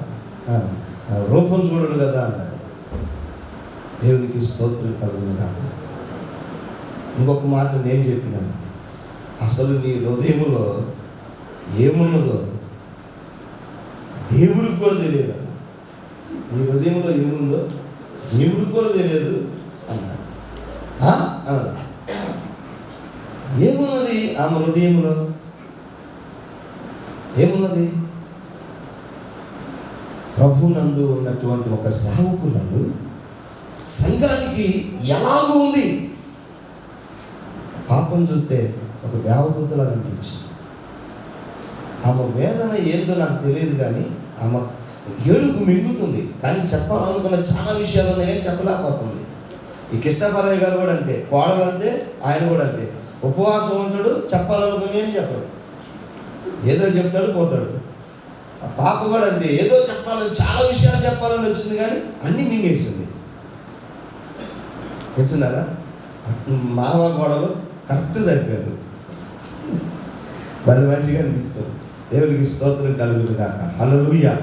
రూపం చూడడు కదా అన్నాడు. దేవునికి స్తోత్రం కలుగును గాక. ఇంకొక మాట నేను చెప్పినాను, అసలు నీ హృదయములో ఏమున్నదో దేవుడికి కూడా తెలియదు. నీ హృదయంలో ఏముందో దేవుడికి కూడా తెలియదు అన్నాడు. అన్నదా? ఏమున్నది ఆమె హృదయంలో? ఏమున్నది? ప్రభునందు ఉన్నటువంటి ఒక సేవకురాలు సంఘానికి ఎలాగూ ఉంది. పాపం చూస్తే ఒక దేవదూతలా కనిపించింది. ఆమె వేదన ఏందో నాకు తెలియదు, కానీ ఆమె ఏడుపు మింగుతుంది. కానీ చెప్పాలనుకున్న చాలా విషయాలు ఉన్నాయి, కానీ చెప్పలేకపోతుంది. ఈ కృష్ణపరయ్య గారు కూడా అంతే, కోడలు అంతే, ఆయన కూడా అంతే. ఉపవాసం ఉంటాడు, చెప్పాలనుకుని ఏం చెప్పాడు, ఏదో చెప్తాడు పోతాడు. ఆ పాప కూడా అంతే, ఏదో చెప్పాలని చాలా విషయాలు చెప్పాలని వచ్చింది, కానీ అన్నీ మింగేసింది. వింటున్నారా? మామ గొడవలు కరెక్ట్ సరిపోయారు. వాళ్ళు మంచిగా అనిపిస్తుంది. దేవునికి స్తోత్రం కలుగుతుంది కాక. హల్లెలూయా.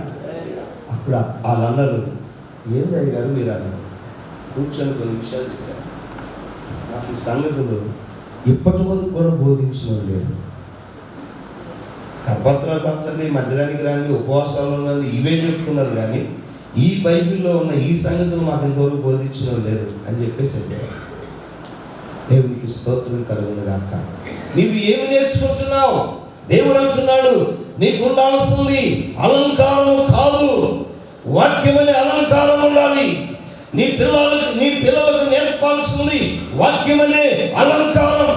అప్పుడు వాళ్ళు అన్నారు, ఏం అయ్యారు మీరు అన్నారు. కూర్చొని కొన్ని విషయాలు చెప్పారు. నాకు ఈ సంగతులు ఇప్పటి వరకు కూడా బోధించిన లేరు. కరపత్రాలు పంచండి, మందిరానికి రండి, ఉపవాసాలు ఉండండి, ఇవే చెప్తున్నారు. కానీ ఈ బైబిల్లో ఉన్న ఈ సంగతులు మాకు ఇంతవరకు బోధించిన లేరు అని చెప్పేసి దేవునికి స్తోత్రం కలుగును గాక. నీవు ఏమి నేర్చుకుంటున్నావు? దేవుడు అంటున్నాడు, నీకు ఉండాల్సింది అలంకారం కాదు, వాక్యమనే అలంకారం ఉండాలి. నీ పిల్లలకు నేర్పాల్సింది వాక్యమనే అలంకారం.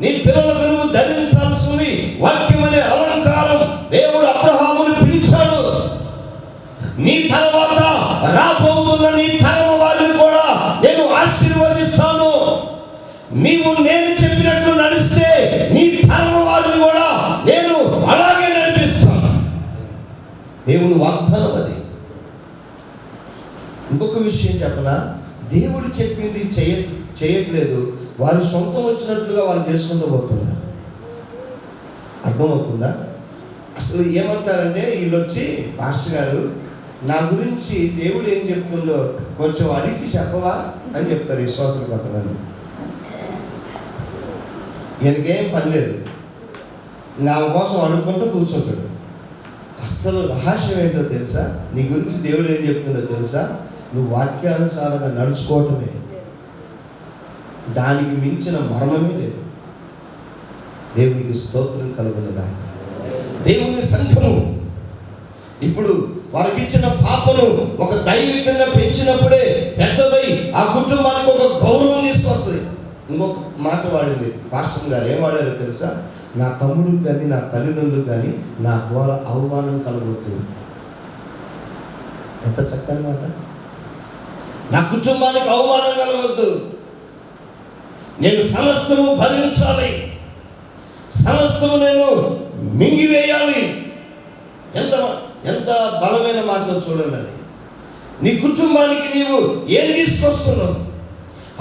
నీ పిల్లలకు నువ్వు ధరించాల్సింది వాక్యమనే అలంకారం. దేవుడు అబ్రహామును పిలిచాడు. నీ తర్వాత రాబోతున్న నీ తరం వారిని కూడా నేను ఆశీర్వదిస్తాను. నీవు నేను చెప్పినట్లు నడిస్తే నీ తరం వారిని కూడా నేను అలాగే నడిపిస్తాను. దేవుని వాగ్దానం అది. ఇంకొక విషయం చెప్పనా, దేవుడు చెప్పింది చేయట్లేదు, వారి సొంతం వచ్చినట్లుగా వాళ్ళు చేసుకుంటూ పోతున్నారు. అర్థమవుతుందా? అసలు ఏమంటారంటే వీళ్ళు వచ్చి, పాస్టర్ గారు నా గురించి దేవుడు ఏం చెప్తుందో కొంచెం అడిగి చెప్పవా అని చెప్తారు విశ్వాసులు కొంతమంది. ఈయనకేం పని లేదు, నా కోసం అడుక్కుంటూ కూర్చుంటాడు. అస్సలు రహస్యం ఏంటో తెలుసా? నీ గురించి దేవుడు ఏం చెప్తుందో తెలుసా? నువ్వు వాక్యానుసారంగా నడుచుకోవటమే, దానికి మించిన మర్మమే లేదు. దేవునికి స్తోత్రం కలుగునగాక. దేవుని సంఘము ఇప్పుడు వారికి ఇచ్చిన పాపను ఒక దైవికంగా పెంచినప్పుడే పెద్దదై ఆ కుటుంబానికి ఒక గౌరవం తీసుకొస్తుంది. ఇంకొక మాట వాడింది పాస్టర్ గారు, ఏం వాడారో తెలుసా? నా తమ్ముడికి కానీ నా తల్లిదండ్రులకు కానీ నా ద్వారా అవమానం కలగొద్దు. ఎంత చక్కని మాట. నా కుటుంబానికి అవమానం కలగొద్దు. నేను సమస్తము భరించాలి, సమస్తము నేను మింగివేయాలి. ఎంత బలమైన మాట చూడండి అది. నీ కుటుంబానికి నీవు ఏం తీసుకొస్తున్నావు?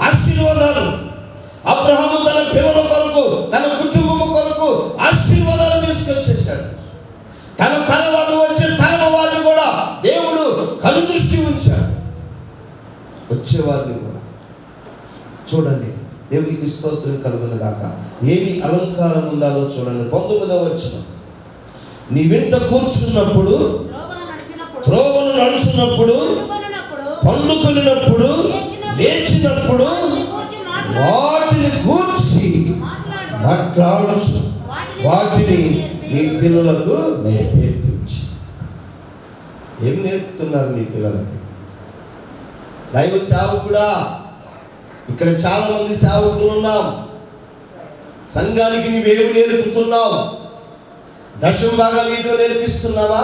ఆశీర్వాదాలు. అబ్రహాము తన పిల్లల కొరకు, తన కుటుంబము కొరకు ఆశీర్వాదాలు తీసుకొచ్చేశాడు. తన తర్వాత వచ్చే తరం వారిని కూడా దేవుడు కనుదృష్టి ఉంచాడు. వచ్చేవారిని కూడా చూడండి. దేవునికి స్తోత్రం కలుగును గాక. ఏమి అలంకారం ఉండాలో చూడండి. 19వ వచనం, నీ వెంట కూర్చున్నప్పుడు, త్రోవను నడుచున్నప్పుడు, పండుకొనినప్పుడు, లేచినప్పుడు వాటిని గూర్చి మాట్లాడచ్చు, వాటిని నీ పిల్లలకు నేర్పించి. ఏం నేర్పుతున్నారు మీ పిల్లలకి? దైవ సేవకుడా, ఇక్కడ చాలా మంది సేవకులు ఉన్నాం. సంఘానికి నీవేమి నేర్పుతున్నావు? దశమ భాగాలు ఏంటో నేర్పిస్తున్నావా?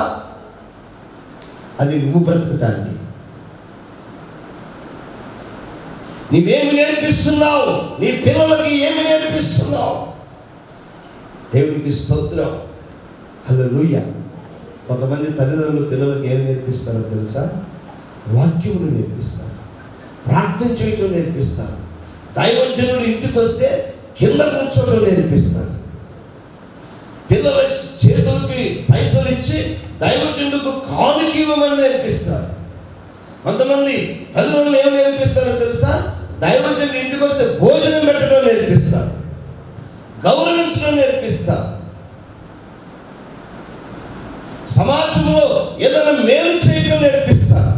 అది నువ్వు బ్రతకటానికి. నీవేమి నేర్పిస్తున్నావు? నీ పిల్లలకి ఏమి నేర్పిస్తున్నావు? దేవునికి స్తోత్రం. హల్లెలూయా. కొంతమంది తల్లిదండ్రులు పిల్లలకు ఏమి నేర్పిస్తారో తెలుసా? వాక్యములు నేర్పిస్తారు, ప్రార్థన చేయటం నేర్పిస్తారు, దైవజనుడు ఇంటికి వస్తే కింద కూర్చోటం నేర్పిస్తారు, పిల్లల చేతులకి పైసలు ఇచ్చి దైవజనుడికి కానుక ఇవ్వమని నేర్పిస్తారు. కొంతమంది తల్లిదండ్రులు ఏమి నేర్పిస్తారో తెలుసా? దైవజనుడు ఇంటికి వస్తే భోజనం పెట్టడం నేర్పిస్తారు, గౌరవించడం నేర్పిస్తారు, సమాజంలో ఏదైనా మేలు చేయడం నేర్పిస్తారు.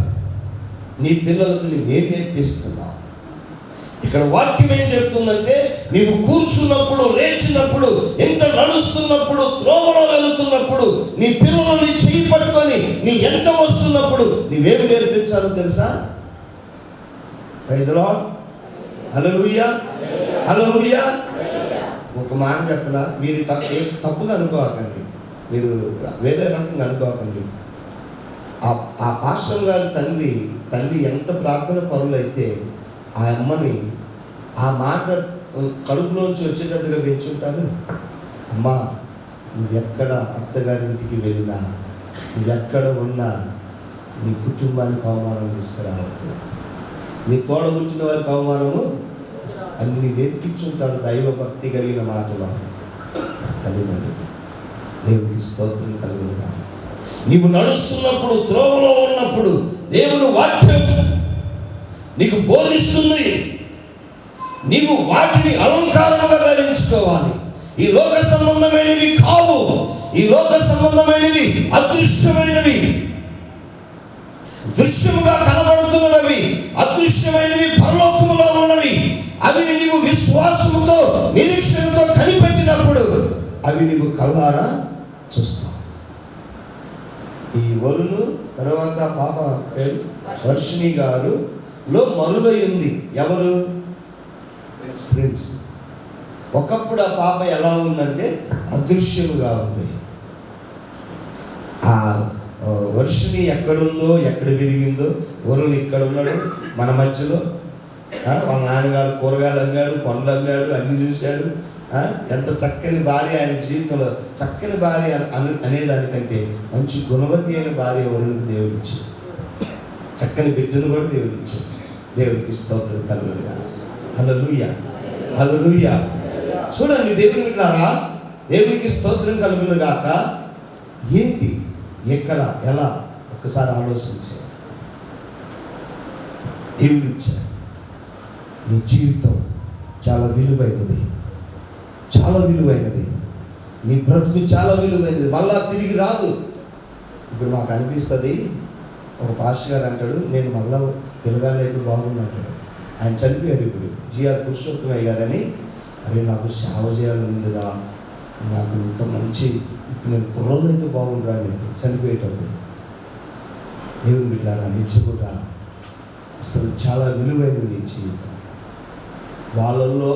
నీ పిల్లలకు నువ్వేం నేర్పిస్తున్నావు? ఇక్కడ వాక్యం ఏం చెప్తుందంటే, నీవు కూర్చున్నప్పుడు, లేచినప్పుడు, ఎంత నడుస్తున్నప్పుడు, త్రోవలో వెళుతున్నప్పుడు, నీ పిల్లలు నీ చెయ్యి పట్టుకొని నీ ఎంత వస్తున్నప్పుడు నీవేమి నేర్పించాలో తెలుసా? Praise the Lord. Hallelujah, hallelujah. ఒక మాట చెప్పనా, మీరు తప్పుగా అనుకోకండి, మీరు వేరే రకంగా అనుకోకండి. ఆ పాస్టర్ గారి తల్లి ఎంత ప్రార్థన పరులైతే ఆ అమ్మని ఆ మాట కడుపులోంచి వచ్చేటట్టుగా పెంచుంటారు. అమ్మా, నువ్వెక్కడ అత్తగారింటికి వెళ్ళినా, నువ్వెక్కడ ఉన్నా నీ కుటుంబానికి అవమానం తీసుకురావద్దు, నీ తోడబుట్టిన వారికి అవమానము అన్ని నేర్పించుంటారు దైవ భక్తి కలిగిన మాటలు తల్లిదండ్రులు. దేవునికి స్తోత్రం కలుగునుగా. నీవు నడుస్తున్నప్పుడు, త్రోవలో ఉన్నప్పుడు దేవుని వాక్యం నీకు బోధిస్తుంది. నీవు వాటిని అలంకారముగా ధరించుకోవాలి. ఈ లోక సంబంధమైనవి కావు. ఈ లోక సంబంధమైనవి అదృశ్యమైనవి. దృశ్యముగా కనబడుతున్నవి అదృశ్యమైనవి పరలోకములో ఉన్నవి. అవి నీవు విశ్వాసముతో, నిరీక్షణతో కనిపెట్టినప్పుడు అవి నీవు కళ్ళారా చూస్తావు. ఈ వరులు తర్వాత పాప పేరు వర్షిణి గారు లో మరుగై ఉంది. ఎవరు? ప్రిన్స్. ఒకప్పుడు ఆ పాప ఎలా ఉందంటే అదృశ్యముగా ఉంది. ఆ వర్షిణి ఎక్కడుందో, ఎక్కడ విరిగిందో, వరుణ్ ఇక్కడ ఉన్నాడు మన మధ్యలో. వాళ్ళ నాన్నగారు కూరగాయలు అమ్మాడు, పండ్లు అమ్మాడు, అన్ని చూశాడు. ఎంత చక్కని భార్య ఆయన జీవితంలో. చక్కని భార్య అనేదానికంటే మంచి గుణవతి అయిన భార్య వరుణ్కి దేవుడు ఇచ్చాడు. చక్కని బిడ్డను కూడా దేవుడు ఇచ్చాడు. దేవుడికి స్తోత్రం కలుగునుగా. హల్లెలూయా, హల్లెలూయా. చూడండి దేవుని బిడ్డలారా, దేవునికి స్తోత్రం కలుగునుగాక. ఏంటి, ఎక్కడ, ఎలా ఒక్కసారి ఆలోచించే. దేవుడు ఇచ్చాడు. నీ జీవితం చాలా విలువైనది, చాలా విలువైనది. నీ బ్రతుకు చాలా విలువైనది, మళ్ళా తిరిగి రాదు. ఇప్పుడు మాకు అనిపిస్తుంది, ఒక పాస్టర్ గారు అంటాడు, నేను మళ్ళా పిల్లగాళ్ళైతే బాగుందంటాడు. ఆయన చనిపోయారు ఇప్పుడు, జిఆర్ పురుషోత్తమయ్య గారని. అరే నాకు సేవ చేయాలనిందిరా, నాకు ఇంకా మంచి, ఇప్పుడు నేను కుర్రలు అయితే బాగుండరా అనేది చనిపోయేటప్పుడు. దేవుని బిడ్డలారా, నిజముగా అసలు చాలా విలువైనది నీ జీవితం. వాళ్ళల్లో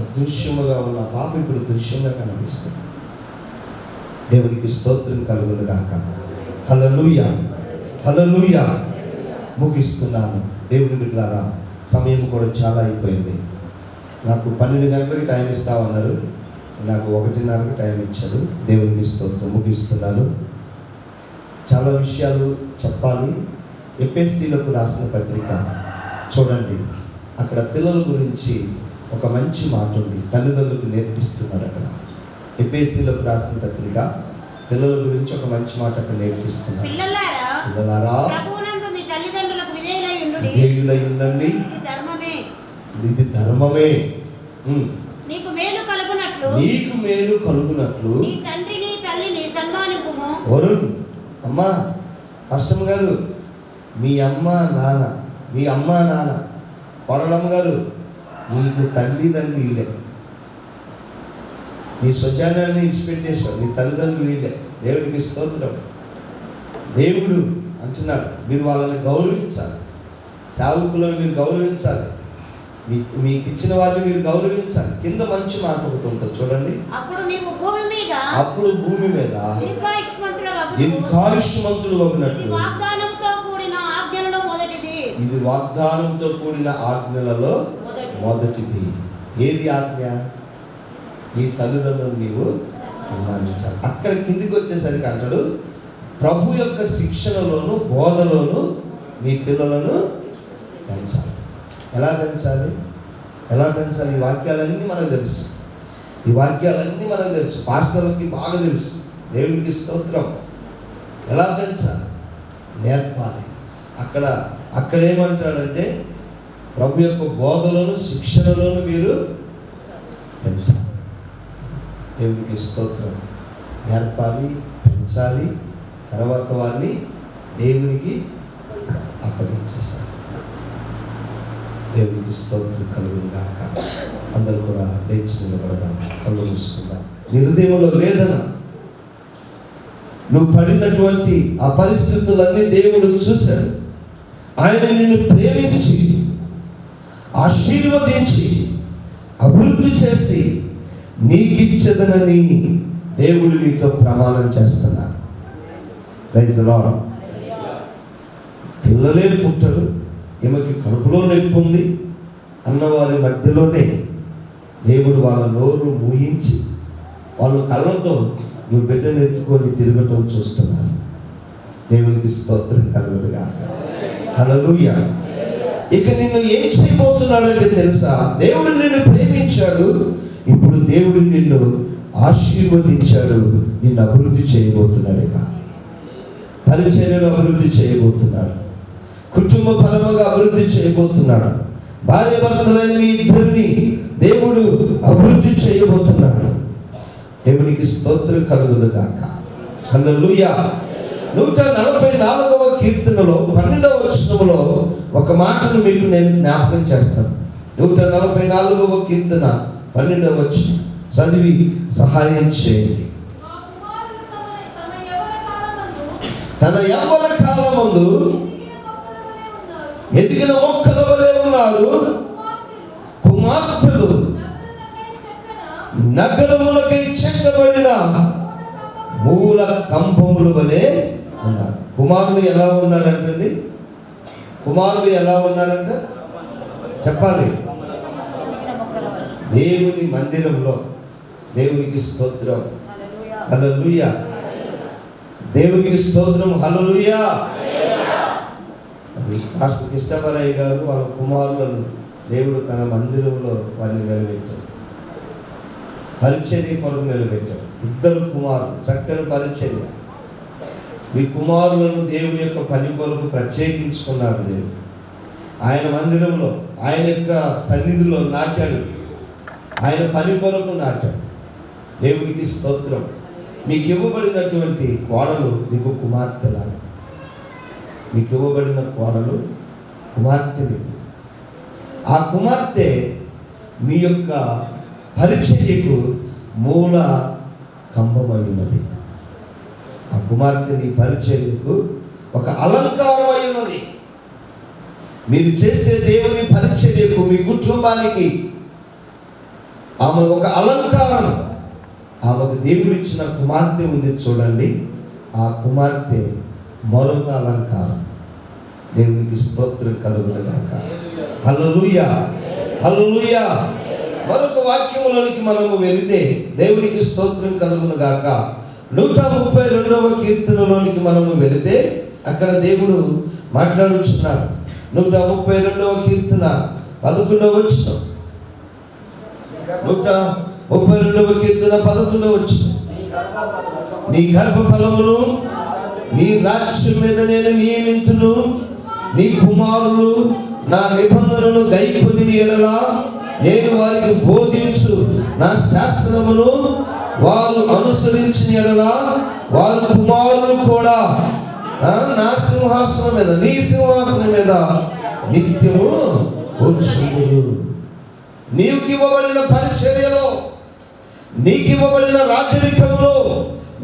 అదృశ్యముగా ఉన్న పాప ఇప్పుడు దృశ్యంగా కనిపిస్తుంది. దేవునికి స్తోత్రం కలుగునుగాక. హల్లెలూయా, హల్లెలూయా. ముగిస్తున్నాను. దేవుని బిడ్డలారా, సమయం కూడా చాలా అయిపోయింది. నాకు 12 గంటలకి టైం ఇస్తామన్నారు, నాకు 1:30కి టైం ఇచ్చారు. దేవునికి స్తోత్రం. ముగిస్తున్నాను. చాలా విషయాలు చెప్పాలి. ఎఫెసీలకు రాసిన పత్రిక చూడండి, అక్కడ పిల్లల గురించి ఒక మంచి మాట ఉంది. తల్లిదండ్రులకు నేర్పిస్తున్నాడు అక్కడ. ఎఫెసీలకు రాసిన పత్రిక పిల్లల గురించి ఒక మంచి మాట అక్కడ నేర్పిస్తున్నాడు. పిల్లలారా, విధేయులై ఉండండి, ఇది ధర్మమే. నీకు మేలు కలుగునట్లు వరుణ్, అమ్మా కష్టం గారు, మీ అమ్మ నాన్న, మీ అమ్మ నాన్న, కొడలమ్మ గారు, నీకు తల్లిదండ్రులు వీళ్ళే. నీ స్వజనాన్ని ఇచ్చిపెట్టేశావు, నీ తల్లిదండ్రులు వీళ్ళే. దేవుడికి స్తోత్రం. దేవుడు అంటున్నాడు, మీరు వాళ్ళని గౌరవించాలి. సేవకులను మీరు గౌరవించాలి. మీకు ఇచ్చిన వాళ్ళని మీరు గౌరవించాలి. కింద మంచి మాట ఒకటి ఉంటుంది చూడండి. అప్పుడు భూమి మీద దీర్ఘాయుష్మంతుడు అగినట్లు. ఇది వాగ్దానంతో కూడిన ఆజ్ఞలలో మొదటిది. ఏది ఆజ్ఞ? నీ తల్లిదండ్రులను నీవు సన్మానించాలి. అక్కడ కిందికి వచ్చేసరికి అంటాడు, ప్రభు యొక్క శిక్షణలోను బోధలోను నీ పిల్లలను పెంచాలి. ఎలా పెంచాలి? ఎలా పెంచాలి? ఈ వాక్యాలన్నీ మనకు తెలుసు. ఈ వాక్యాలన్నీ మనకు తెలుసు. పాస్టర్లకి బాగా తెలుసు. దేవునికి స్తోత్రం. ఎలా పెంచాలి? నేర్పాలి. అక్కడ ఏమంటాడంటే, ప్రభు యొక్క బోధలోను శిక్షణలోను మీరు పెంచాలి. దేవునికి స్తోత్రం. నేర్పాలి, పెంచాలి. తర్వాత వారిని దేవునికి అప్పగించేశారు. దేవునికి స్తోత్రం కలుగునుగాక. అందరూ కూడా లేచి నిలబడదాం, కళ్ళు మూసుకుందాం. నీ హృదయంలో వేదన, నువ్వు పడినటువంటి ఆ పరిస్థితులన్నీ దేవుడు చూశాడు. ఆయన నిన్ను ప్రేమించి ఆశీర్వదించి అభివృద్ధి చేసి నీకిచ్చదనని దేవుడు నీతో ప్రమాణం చేస్తున్నాడు. Praise the lord. పిల్లలే పుట్టరు, ఈమెకి కడుపులో నొప్పి ఉంది అన్నవారి మధ్యలోనే దేవుడు వాళ్ళ నోరు మూయించి వాళ్ళ కళ్ళతో నువ్వు బిడ్డను ఎత్తుకొని తిరగటం చూస్తున్నారు. దేవునికి స్తోత్రం కలుగునుగాక. హల్లెలూయా. ఇక నిన్ను ఏం చేయబోతున్నాడంటే తెలుసా, దేవుడు నిన్ను ప్రేమించాడు, ఇప్పుడు దేవుడు నిన్ను ఆశీర్వదించాడు, నిన్ను అభివృద్ధి చేయబోతున్నాడు. ఇక పరిచర్యలో అభివృద్ధి చేయబోతున్నాడు, కుటుంబ పరముగా అభివృద్ధి చేయబోతున్నాడు, భార్య భర్తలైన మీ ఇద్దరిని దేవుడు అభివృద్ధి చేయబోతున్నాడు. దేవునికి స్తోత్రం కలుగును గాక. హల్లెలూయా. 144వ కీర్తనలో 12వ వచనంలో ఒక మాటను మీకు నేను జ్ఞాపకం చేస్తాను. 144వ కీర్తన 12వ వచనం చదివి సహాయం చేయండి. తన యవ్వన కాలమందు ఎదిగిన మొక్కల వలె ఉన్నారు, కుమార్తెలు నగరములకై చెక్కబడిన మూల కంపముల వలె ఉన్నారు. కుమారులు ఎలా ఉన్నారంటండి? కుమారులు ఎలా ఉన్నారంట చెప్పాలి. దేవుని మందిరంలో, దేవునికి స్తోత్రం, హల్లెలూయా. దేవునికి స్తోత్రం, హల్లెలూయా. పాస్టర్ కృష్ణపరయ్య గారు వాళ్ళ కుమారులను దేవుడు తన మందిరంలో వారిని నిలబెట్టారు, పరిచర్య కొరకు నిలబెట్టారు. ఇద్దరు కుమారులు, చక్కని పరిచర్య. మీ కుమారులను దేవుని యొక్క పని కొరకు ప్రత్యేకించుకున్నాడు దేవుడు. ఆయన మందిరంలో, ఆయన యొక్క సన్నిధిలో నాటాడు, ఆయన పని కొరకు నాటాడు. దేవునికి స్తోత్రం. మీకు ఇవ్వబడినటువంటి కోడలు మీకు కుమార్తెలాగా, మీకు ఇవ్వబడిన కోడలు కుమార్తె మీకు. ఆ కుమార్తె మీ యొక్క పరిచర్యకు మూల కంబమై ఉన్నది. ఆ కుమార్తె నీ పరిచర్యకు ఒక అలంకారం అయి ఉన్నది. మీరు చేసే దేవుని పరిచర్యకు, మీ కుటుంబానికి ఆమె ఒక అలంకారం. ఆమెకు దేవుడు ఇచ్చిన కుమార్తె ఉంది చూడండి, ఆ కుమార్తె మరొక అలంకారం. దేవునికి స్తోత్రం కలుగును గాక. హల్లెలూయా, హల్లెలూయా. మరొక వాక్యములోనికి మనము వెళితే దేవునికి స్తోత్రం కలుగును గాక. 132వ కీర్తనలోనికి మనము వెళితే అక్కడ దేవుడు మాట్లాడుచున్నాడు. 132వ కీర్తన 11వ వచనం. 132వ కీర్తన 11వ వచనం. నీ గర్భఫలమును నీ రాజ్యం మీద నేను నియమించును, నీ కుమారులు నా నిబంధనను గైకొని ఎడల నేను వారికి బోధించు నా శాస్త్రమును వారు అనుసరించిన ఎడల వారు కుమారులు కూడా నా సింహాసనం మీద, నీ సింహాసనం మీద నిత్యము కూర్చుందురు. నీకు ఇవ్వబడిన పరిచర్యలో, నీకు ఇవ్వబడిన రాజరికంలో,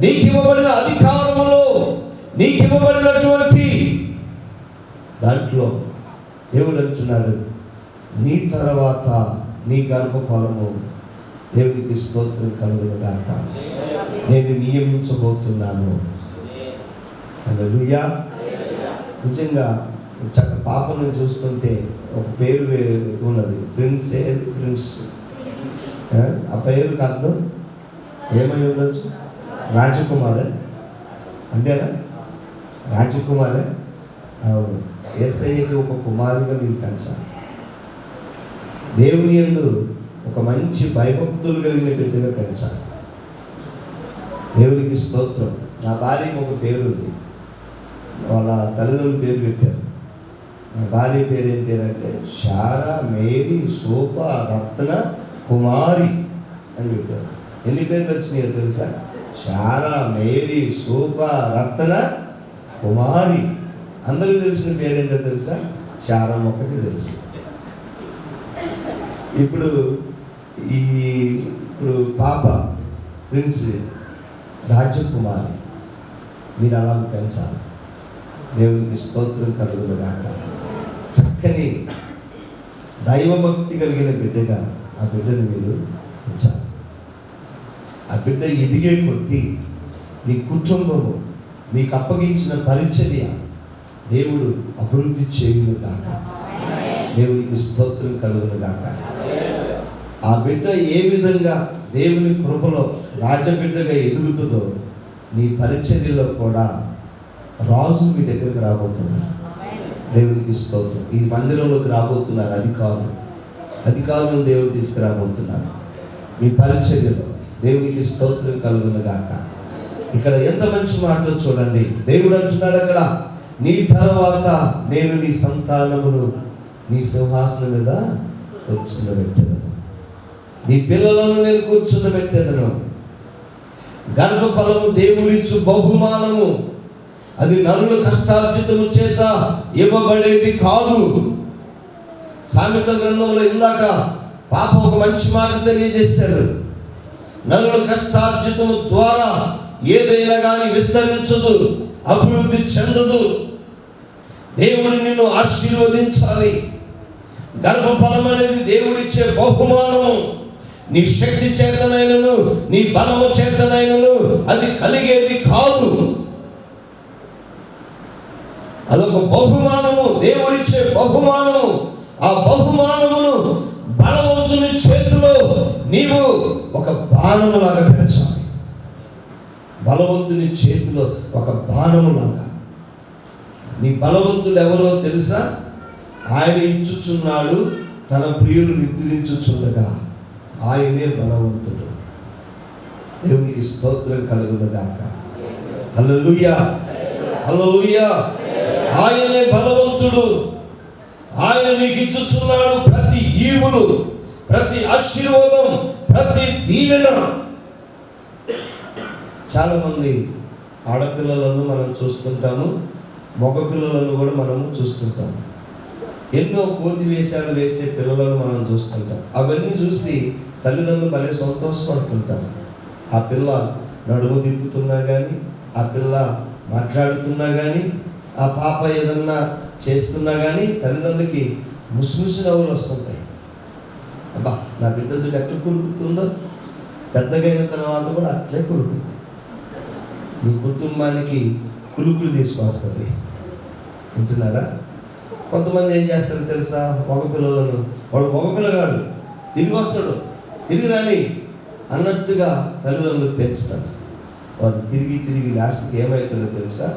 నీకు ఇవ్వబడిన అధికారములో, నీకు ఇవ్వబడినటువంటి దాంట్లో దేవుడు అంటున్నాడు, నీ తర్వాత నీ గర్భఫలము దేవునికి స్తోత్రం కలుగును గాక నేను నియమించబోతున్నాను. హల్లెలూయా. నిజంగా చక్క పాపను చూస్తుంటే ఒక పేరు ఉన్నది, ప్రిన్స్. ఆ పేరుకి అర్థం ఏమై ఉండొచ్చు? రాజకుమారే, అంతేనా? రాజకుమారే. అవును. యేసయ్యకి ఒక కుమారుగా మీరు పెంచాలి. దేవుని యందు ఒక మంచి భయభక్తులు కలిగిన బిడ్డగా పెంచాలి. దేవునికి స్తోత్రం. నా భార్యకి ఒక పేరు ఉంది, వాళ్ళ తల్లిదండ్రులు పేరు పెట్టారు. నా భార్య పేరు ఏం పేరంటే శారా మేరీ శోభ రత్న కుమారి అని పెట్టారు. ఎన్ని పేర్లు వచ్చినాయో తెలుసా? శారా మేరీ శోభ రత్న కుమారి. అందరికీ తెలిసిన పేరేంటో తెలుసా? శారం ఒకటి తెలుసు. ఇప్పుడు పాప ప్రిన్స్ రాజకుమారి. మీరు అలా పెంచాలి. దేవునికి స్తోత్రం కలుగును గాక. చక్కని దైవభక్తి కలిగిన బిడ్డగా ఆ బిడ్డను మీరు పెంచాలి. ఆ బిడ్డ ఎదిగే కొద్దీ మీ కుటుంబము, మీకు అప్పగించిన పరిచర్య దేవుడు అభివృద్ధి చేయును గాక. దేవునికి స్తోత్రం కలుగును గాక. ఆ బిడ్డ ఏ విధంగా దేవుని కృపలో రాజబిడ్డగా ఎదుగుతుందో నీ పరిచర్యలో కూడా రాజు మీ దగ్గరకు రాబోతున్నారు. దేవునికి స్తోత్రం. ఈ మందిరంలోకి రాబోతున్నారు అధికారులను దేవుడు తీసుకురాబోతున్నారు. మీ పరిచర్యలో దేవునికి స్తోత్రం కలుగును గాక. ఇక్కడ ఎంత మంచి మాటలు చూడండి. దేవుడు అంటున్నాడు అక్కడ, నీ తర్వాత నేను నీ సంతానమును నీ సింహాసనం మీద కూర్చుండబెట్టేదను, నీ పిల్లలను నేను కూర్చుండబెట్టేదను. గర్భఫలము దేవుడిచ్చు బహుమానము, అది నరుల కష్టార్జితము చేత ఇవ్వబడేది కాదు. సామెతల గ్రంథంలో ఇందాక పాప ఒక మంచి మాట తెలియజేశాడు. నరుల కష్టార్జితము ద్వారా ఏదైనా కానీ విస్తరించదు, అభివృద్ధి చెందదు. దేవుడు నిన్ను ఆశీర్వదించాలి. గర్భఫలం అనేది దేవుడిచ్చే బహుమానము. నీ శక్తి చేతనైనను నీ బలము చేతనైనను అది కలిగేది కాదు. అదొక బహుమానము, దేవుడిచ్చే బహుమానము. ఆ బహుమానమును బలవంతుని చేతిలో నీవు ఒక బాణములాగా పెంచాలి. బలవంతుని చేతిలో ఒక బాణములాగా. నీ బలవంతుడు ఎవరో తెలుసా? ఆయన ఇచ్చుచున్నాడు, తన ప్రియులు నిద్రించుచుండగా ఆయనే బలవంతుడు. దేవునికి స్తోత్రం కలుగును గాక. హల్లెలూయా, హల్లెలూయా. ఆయనే బలవంతుడు. ఆయన నీకు ఇచ్చుచున్నాడు ప్రతి ఈవులు, ప్రతి ఆశీర్వాదం, ప్రతి దీవెన. చాలామంది ఆడపిల్లలను మనం చూస్తుంటాము, మగ పిల్లలను కూడా మనము చూస్తుంటాము. ఎన్నో కోతి వేషాలు వేసే పిల్లలను మనం చూస్తుంటాం. అవన్నీ చూసి తల్లిదండ్రులు భలే సంతోషపడుతుంటారు. ఆ పిల్ల నడుము తిప్పుతున్నా కానీ, ఆ పిల్ల మాట్లాడుతున్నా కానీ, ఆ పాప ఏదన్నా చేస్తున్నా కానీ తల్లిదండ్రులకి ముసిముసి నవ్వులు వస్తుంటాయి. అబ్బా, నా బిడ్డ చూడు ఎట్లా కొడుకుతుందో, పెద్దగైన తర్వాత కూడా అట్లే కొడుకుతుంది. నీ కుటుంబానికి కులుకులు తీసుకొస్తుంది. వింటున్నారా? కొంతమంది ఏం చేస్తారు తెలుసా? మగపిల్లలను, వాడు మగపిల్లగాడు తిరిగి వస్తాడు, తిరిగి రాని అన్నట్టుగా తల్లిదండ్రులు పెంచుతారు. వాడు తిరిగి తిరిగి లాస్ట్కి ఏమవుతుందో తెలుసా?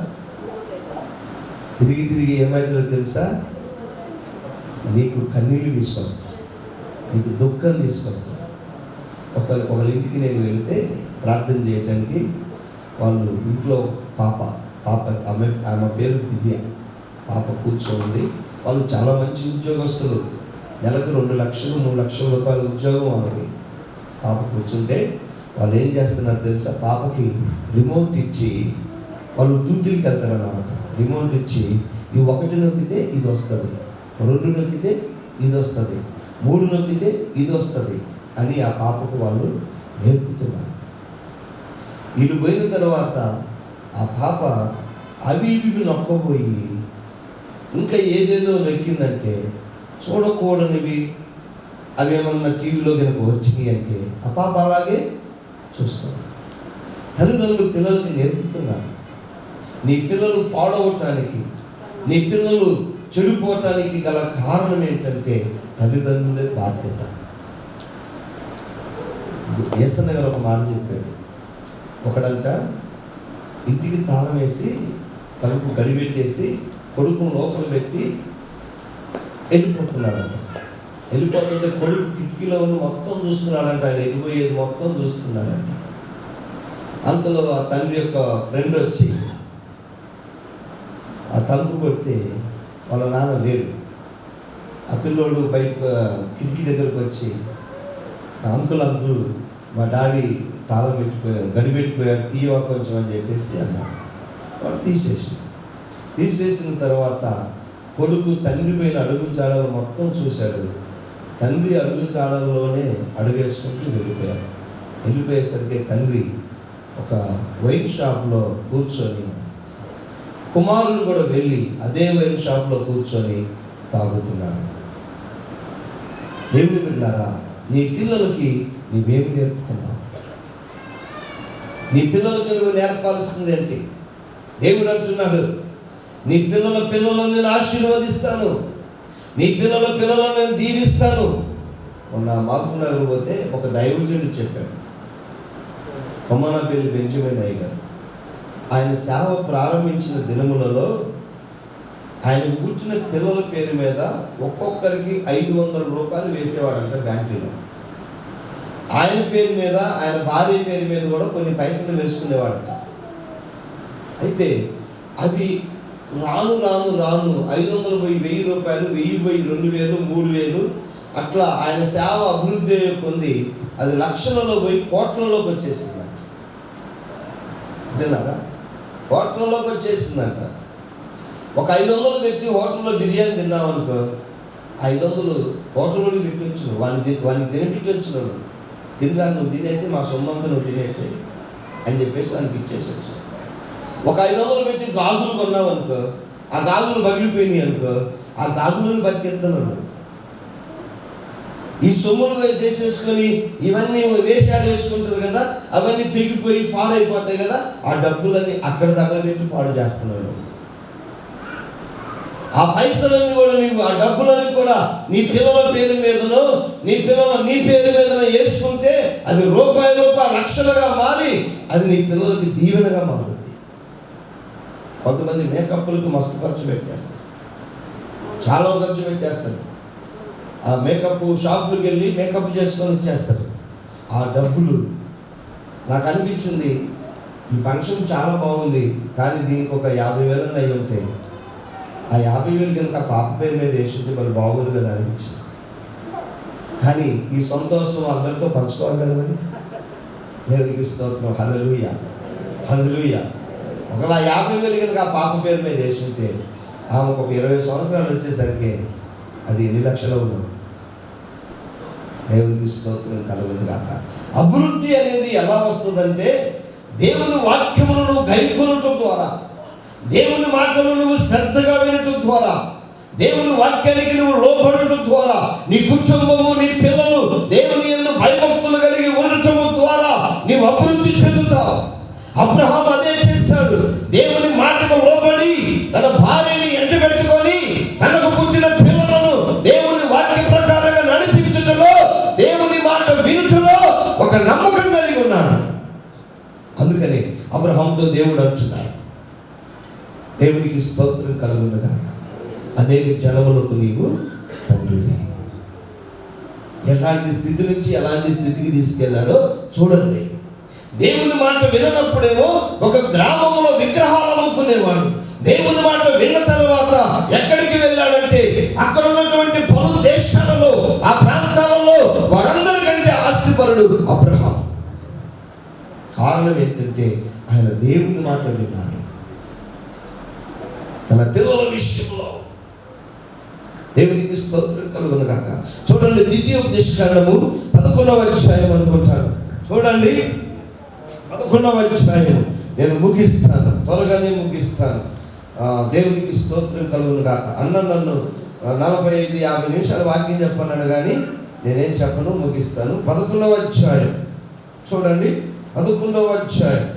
తిరిగి ఏమవుతుందో తెలుసా? నీకు కన్నీళ్ళు తీసుకొస్తారు, నీకు దుఃఖం తీసుకొస్తారు. ఒకరి ఇంటికి నేను వెళితే ప్రార్థన చేయటానికి, వాళ్ళు ఇంట్లో పాప ఆమె పేరు దివ్య, పాప కూర్చోంది. వాళ్ళు చాలా మంచి ఉద్యోగస్తులు, నెలకు 2 లక్షలు 3 లక్షల రూపాయల ఉద్యోగం వాళ్ళకి. పాప కూర్చుంటే వాళ్ళు ఏం చేస్తున్నారు తెలుసా? పాపకి రిమోట్ ఇచ్చి, వాళ్ళు డ్యూటీకి వెళ్తారన్నమాట. రిమోట్ ఇచ్చి, ఇవి 1 నొక్కితే ఇది వస్తుంది, 2 నొక్కితే ఇది వస్తుంది, 3 నొక్కితే ఇది వస్తుంది అని ఆ పాపకు వాళ్ళు నేర్పుతున్నారు. వీళ్ళు పోయిన తర్వాత ఆ పాప అవి ఇవి నొక్కబోయి ఇంకా ఏదేదో నొక్కిందంటే, చూడకూడనివి అవి ఏమన్నా టీవీలో కనుక వచ్చినాయి అంటే ఆ పాప అలాగే చూస్తుంది. తల్లిదండ్రులు పిల్లలకి నేర్పుతున్నారు. నీ పిల్లలు పాడవటానికి, నీ పిల్లలు చెడిపోవటానికి గల కారణం ఏంటంటే తల్లిదండ్రులే బాధ్యత. యేసన్న గారు ఒక మాట చెప్పాడు. ఒకడంట ఇంటికి తాళం వేసి తలుపు గడిపెట్టేసి కొడుకును లోపల పెట్టి వెళ్ళిపోతున్నాడంట. వెళ్ళిపోతుంటే కొడుకు కిటికీలో ఉన్న మొత్తం చూస్తున్నాడంట, ఆయన వెళ్ళిపోయేది మొత్తం చూస్తున్నాడంట. అంతలో ఆ తండ్రి యొక్క ఫ్రెండ్ వచ్చి ఆ తలుపు కొడితే వాళ్ళ నాన్న లేడు. ఆ పిల్లోడు బయటకు కిటికీ దగ్గరకు వచ్చి, అంకుల్ మా డాడీ తాళం పెట్టిపోయాడు, గడిపెట్టిపోయాడు, తీయవా కొంచెం అని చెప్పేసి అన్నాడు. వాడు తీసేసిన తర్వాత కొడుకు తండ్రి పైన అడుగు జాడలు మొత్తం చూశాడు. తండ్రి అడుగు జాడల్లోనే అడుగేసుకుంటూ వెళ్ళిపోయేసరికి తండ్రి ఒక వైన్ షాప్లో కూర్చొని, కుమారుడు కూడా వెళ్ళి అదే వైన్ షాప్లో కూర్చొని తాగుతున్నాడు. దేవుని బిడ్డలారా, నీ పిల్లలకి నీవేమి నేర్పుతున్నావు? నీ పిల్లలకు నువ్వు నేర్పాల్సింది ఏంటి? దేవుడు అంటున్నాడు, నీ పిల్లలను నేను ఆశీర్వదిస్తాను, నీ పిల్లలను నేను దీవిస్తాను. మొన్న మాకునగర్ పోతే ఒక దైవజనుడు చెప్పాడు, కొమ్మనపల్లి బెంజమిన్ అయ్య గారు. ఆయన సేవ ప్రారంభించిన దినములలో ఆయన పుట్టిన పిల్లల పేరు మీద ఒక్కొక్కరికి 500 రూపాయలు వేసేవాడంట బ్యాంకులో. ఆయన పేరు మీద, ఆయన భార్య పేరు మీద కూడా కొన్ని పైసలు వేసుకునేవాడంట. అయితే అవి రాను రాను రాను 500 పోయి 1000 రూపాయలు, 1000 పోయి 2000, 3000 అట్లా ఆయన సేవ అభివృద్ధి పొంది అది లక్షలలో పోయి కోట్లలోకి వచ్చేసిందంట. అంతేనారా? కోట్లలోకి వచ్చేసిందంట. ఒక 500 పెట్టి హోటల్లో బిర్యానీ తిన్నామనుకో, 500 హోటల్లోకి పెట్టి వచ్చును, వాడిని తినిపెట్టి వచ్చున్నాడు. తినరా, నువ్వు తినేసి మా సొమ్మంతా నువ్వు తినేసి అని చెప్పేసి వానికి ఇచ్చేసి వచ్చాను. ఒక 500 పెట్టి గాజులు కొన్నామనుకో, ఆ గాజులు పగిలిపోయినాయి అనుకో, ఆ గాజులను బతికెత్తున్నాడు. ఈ సొమ్ములుగా చేసేసుకొని ఇవన్నీ వేషాలు వేసుకుంటారు కదా, అవన్నీ తెగిపోయి పాడైపోతాయి కదా, ఆ డబ్బులన్నీ అక్కడ తగలబెట్టి పాడు చేస్తున్నాడు. ఆ పైసలన్నీ కూడా నీవు, ఆ డబ్బులన్నీ కూడా నీ పిల్లల పేరు మీదనో నీ పేరు మీదనో వేసుకుంటే అది రూపాయి లక్షలుగా మారి అది నీ పిల్లలకి దీవెనగా మారుతుంది. కొంతమంది మేకప్లకు మస్తు ఖర్చు పెట్టేస్తారు, చాలా ఖర్చు పెట్టేస్తారు. ఆ మేకప్ షాపులకు వెళ్ళి మేకప్ చేసుకొని వచ్చేస్తారు. ఆ డబ్బులు నాకు అనిపించింది, ఈ ఫంక్షన్ చాలా బాగుంది కానీ దీనికి ఒక 50,000 అయి ఉంటాయి, ఆ 50,000 కనుక పాప పేరు మీద వేసుకుంటే మరి బాగుంది కదా అనిపించింది. కానీ ఈ సంతోషం అందరితో పంచుకోవాలి కదా మరి. దేవునికి స్తోత్రం. హల్లెలూయా, హల్లెలూయా. ఒకవేళ 50,000 కనుక ఆ పాప పేరు మీద వేసుకుంటే ఆమెకు ఒక 20 సంవత్సరాలు వచ్చేసరికి అది ఎన్ని లక్షలు ఉన్నది. దేవునికి స్తోత్రం కలుగును గాక. అభివృద్ధి అనేది ఎలా వస్తుందంటే దేవుని వాక్యములను గైకొనటం ద్వారా, దేవుని మాటలు నువ్వు శ్రద్ధగా వినటం ద్వారా, దేవుని వాక్యానికి నువ్వు లోబడటం ద్వారా, నీ కుటుంబము నీ పిల్లలు దేవుని యందు భయభక్తులు కలిగి ఉండటం ద్వారా నీవు అభివృద్ధి చెందుతావు. అబ్రహాం అదే చేశాడు. దేవుని మాటకు లోబడి తన భార్యని ఎంటబెట్టుకొని తనకు పుట్టిన పిల్లలను దేవుని వాక్య ప్రకారంగా నడిపించుటలో, దేవుని మాట వినుటలో ఒక నమ్మకం కలిగి ఉన్నాడు. అందుకని అబ్రహాంతో దేవుడు అంటున్నాడు, దేవునికి స్తోత్రం కలుగును గాక, అనేక జనములకు నీవు తండ్రివి. ఎలాంటి స్థితి నుంచి ఎలాంటి స్థితికి తీసుకెళ్ళాడో చూడండి. దేవుని మాట వినప్పుడేమో ఒక గ్రామంలో విగ్రహాలు అమ్ముకునేవాడు. దేవుని మాట విన్న తర్వాత ఎక్కడికి వెళ్ళాడంటే అక్కడ ఉన్నటువంటి పలు దేశాలలో, ఆ ప్రాంతాలలో వారందరికంటే ఆస్తిపరుడు అబ్రహాం. కారణం ఏంటంటే ఆయన దేవుని మాట విన్నాడు. తన పిల్లల విషయంలో దేవునికి స్తోత్రం కలుగును గాక. చూడండి, ద్వితీయోపదేశకాండము 11వ అధ్యాయం అనుకుంటాను. చూడండి, 11వ అధ్యాయం. నేను ముగిస్తాను, త్వరగానే ముగిస్తాను. దేవునికి స్తోత్రం కలుగును గాక. అన్న నన్ను 45-50 నిమిషాలు వాక్యం చెప్పన్నాడు కానీ నేనేం చెప్పను, ముగిస్తాను. 11వ అధ్యాయం చూడండి, 11వ అధ్యాయం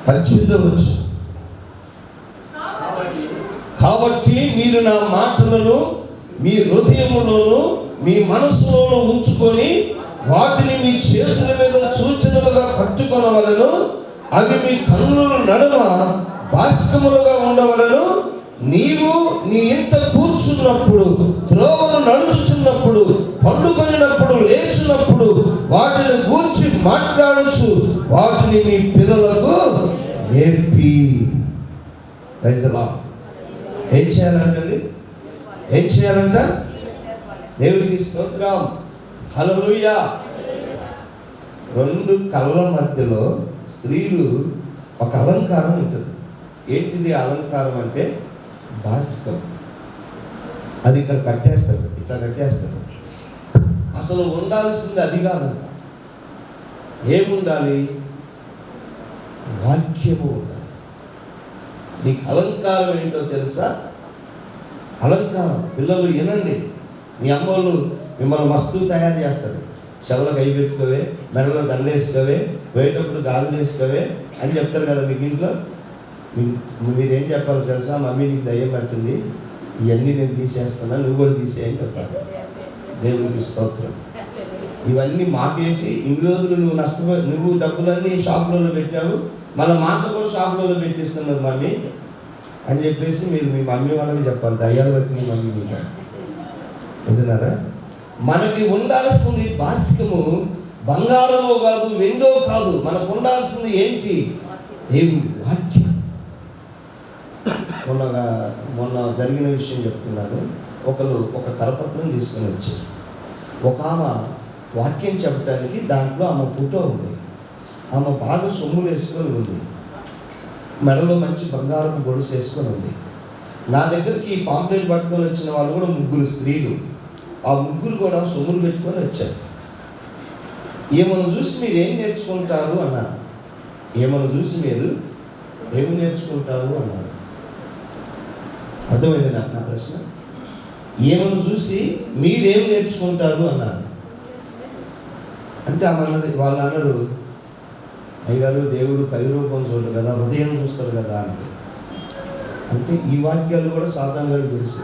18వ వచనం. కాబట్టి మీరు నా మాటలను మీ హృదయములోను మీ మనసులోను ఉంచుకొని వాటిని మీ చేతుల మీద సూచనలుగా కట్టుకొనవలెను. అవి మీ కన్నుల నడుమ బాష్కములుగా ఉండవలెను. నీవు నీ ఇంట కూర్చున్నప్పుడు, త్రోవను నడుచుచున్నప్పుడు, పండుకొనినప్పుడు, లేచినప్పుడు వాటిని గూర్చి మాట్లాడచ్చు, వాటిని మీ పిల్లలకు నేర్పి. ఏం చేయాలంటండి? ఏం చేయాలంట? దేవునికి స్తోత్రం, హల్లెలూయా. 2 కళ్ళ మధ్యలో స్త్రీలు ఒక అలంకారం ఉంటుంది. ఏంటిది అలంకారం అంటే బాస్కం. అది ఇక్కడ కట్టేస్తారు, ఇట్లా కట్టేస్తారు. అసలు ఉండాల్సింది అది కాదంట. ఏముండాలి? వాక్యము ఉండాలి. నీకు అలంకారం ఏంటో తెలుసా? అలంకారం. పిల్లలు వినండి, మీ అమ్మోళ్ళు మిమ్మల్ని మస్తు తయారు చేస్తారు. చెవులకు అయి పెట్టుకోవే, మెడలో దండ వేసుకోవే, పోయేటప్పుడు గాజులు వేసుకోవే అని చెప్తారు కదా మీకు ఇంట్లో. మీరేం చెప్పాలో తెలుసా? మమ్మీ నీకు దయ్యం పడుతుంది, ఇవన్నీ నేను తీసేస్తున్నా, నువ్వు కూడా తీసేయని చెప్పాలి. దేవునికి స్తోత్రం. ఇవన్నీ మాకేసి ఇన్ని రోజులు నువ్వు డబ్బులన్నీ షాపులలో పెట్టావు, మళ్ళీ మాతో కూడా షాపులలో పెట్టిస్తున్నావు మమ్మీ అని చెప్పేసి మీరు మీ మమ్మీ వాళ్ళకి చెప్పాలి. దయ్యాలు బట్టి మీ మమ్మీ మీకు వింటున్నారా? మనకి ఉండాల్సింది బాసికము బంగారమో కాదు, వెండో కాదు. మనకు ఉండాల్సింది ఏంటి? దేవుని వాక్యం. మొన్న జరిగిన విషయం చెప్తున్నాను. ఒక కరపత్రం తీసుకొని వచ్చారు. ఒక ఆమె వాక్యం చెప్పడానికి దాంట్లో ఆమె ఫోటో ఉంది. ఆమె బాగా సొమ్ములు వేసుకొని ఉంది, మెడలో మంచి బంగారపు గొలుసు వేసుకొని ఉంది. నా దగ్గరికి ఈ పాంప్లెట్ పట్టుకొని వచ్చిన వాళ్ళు కూడా 3 స్త్రీలు. ఆ 3 కూడా సొమ్ములు పెట్టుకొని వచ్చారు. ఏమను చూసి మీరు ఏం నేర్చుకుంటారు అన్నారు. ఏమను చూసి మీరు ఏమి నేర్చుకుంటారు అన్నారు. అర్థమైంది నా ప్రశ్న? ఏమను చూసి మీరేం నేర్చుకుంటారు అన్నారు. అంటే వాళ్ళు అన్నారు, అయ్యగారు దేవుడు పై రూపం చూడడు కదా, హృదయం చూస్తాడు కదా అంటే. అంటే ఈ వాక్యాలు కూడా సాతాను గారికి తెలుసు.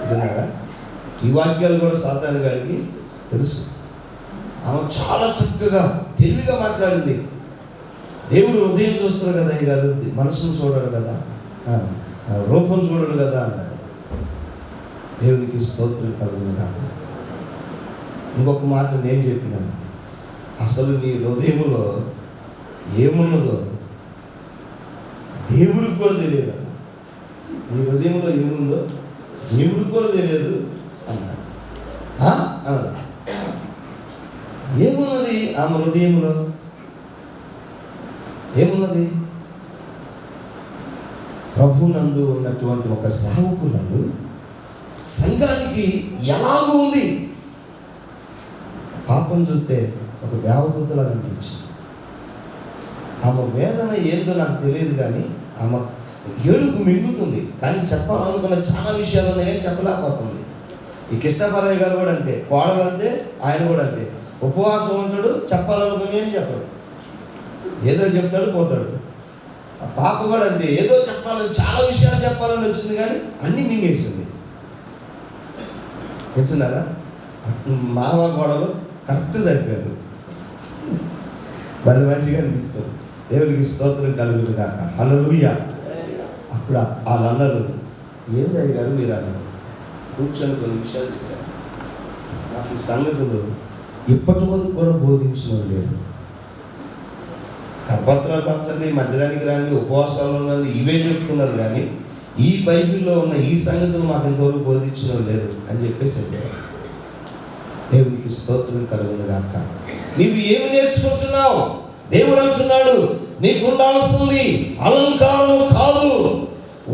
విన్నారా? ఈ వాక్యాలు కూడా సాతాను గారికి తెలుసు. ఆమె చాలా చక్కగా తెలివిగా మాట్లాడింది. దేవుడు హృదయం చూస్తాడు కదా అయ్యగారు, మనసును చూడడు కదా, రూపం చూడడు కదా అన్నాడు. దేవునికి స్తోత్రం కలుగును గాక. ఇంకొక మాట నేను చెప్పినాను, అసలు నీ హృదయములో ఏమున్నదో దేవుడికి కూడా తెలియదు. నీ హృదయంలో ఏముందో దేవుడికి కూడా తెలియదు అన్నాడు. అన్నది ఏమున్నది ఆమె హృదయంలో? ఏమున్నది? ప్రభునందు ఉన్నటువంటి ఒక సేవకురాలు సంఘానికి ఎలాగూ ఉంది. పాపం చూస్తే ఒక దేవదూతలాగా అనిపించింది. ఆమె వేదన ఏందో నాకు తెలియదు, కానీ ఆమె ఏడుపు మింగుతుంది. కానీ చెప్పాలనుకున్న చాలా విషయాలు ఉన్నాయి కానీ చెప్పలేకపోతుంది. ఈ కృష్ణపరయ్య గారు కూడా అంతే, కోడలు అంతే, ఆయన కూడా అంతే. ఉపవాసం ఉంటాడు, చెప్పాలనుకుని ఏం చెప్పాడు, ఏదో చెప్తాడు పోతాడు. ఆ పాప కూడా అంతే, ఏదో చెప్పాలని చాలా విషయాలు చెప్పాలని వచ్చింది కానీ అన్నీ మింగేసింది. వచ్చిందారా? మామ గోడలు కరెక్ట్ సరిపోయారు. వాళ్ళు మంచిగా అనిపిస్తారు. దేవునికి స్తోత్రం కలుగును కాక. హల్లెలూయా. అప్పుడు వాళ్ళు అన్నారు, ఏంది అయ్యగారు మీరు అన్నారు. కూర్చొని కొన్ని విషయాలు చెప్పారు. నాకు ఈ సంగతులు ఇప్పటి వరకు కూడా బోధించడం లేదు. కరపత్రాలు పంచండి, మందిరానికి రండి, ఉపవాసాలు రండి, ఇవే చెప్తున్నారు కానీ ఈ బైబిల్లో ఉన్న ఈ సంగతులు మాకు ఇంతవరకు బోధించడం లేదు అని చెప్పేసి చెప్పారు. దేవునికి స్తోత్రం కలుగును గాక. నీవు ఏమి నేర్చుకుంటున్నావు? దేవుడు అంటున్నాడు, నీకు ఉండాల్సింది అలంకారం కాదు,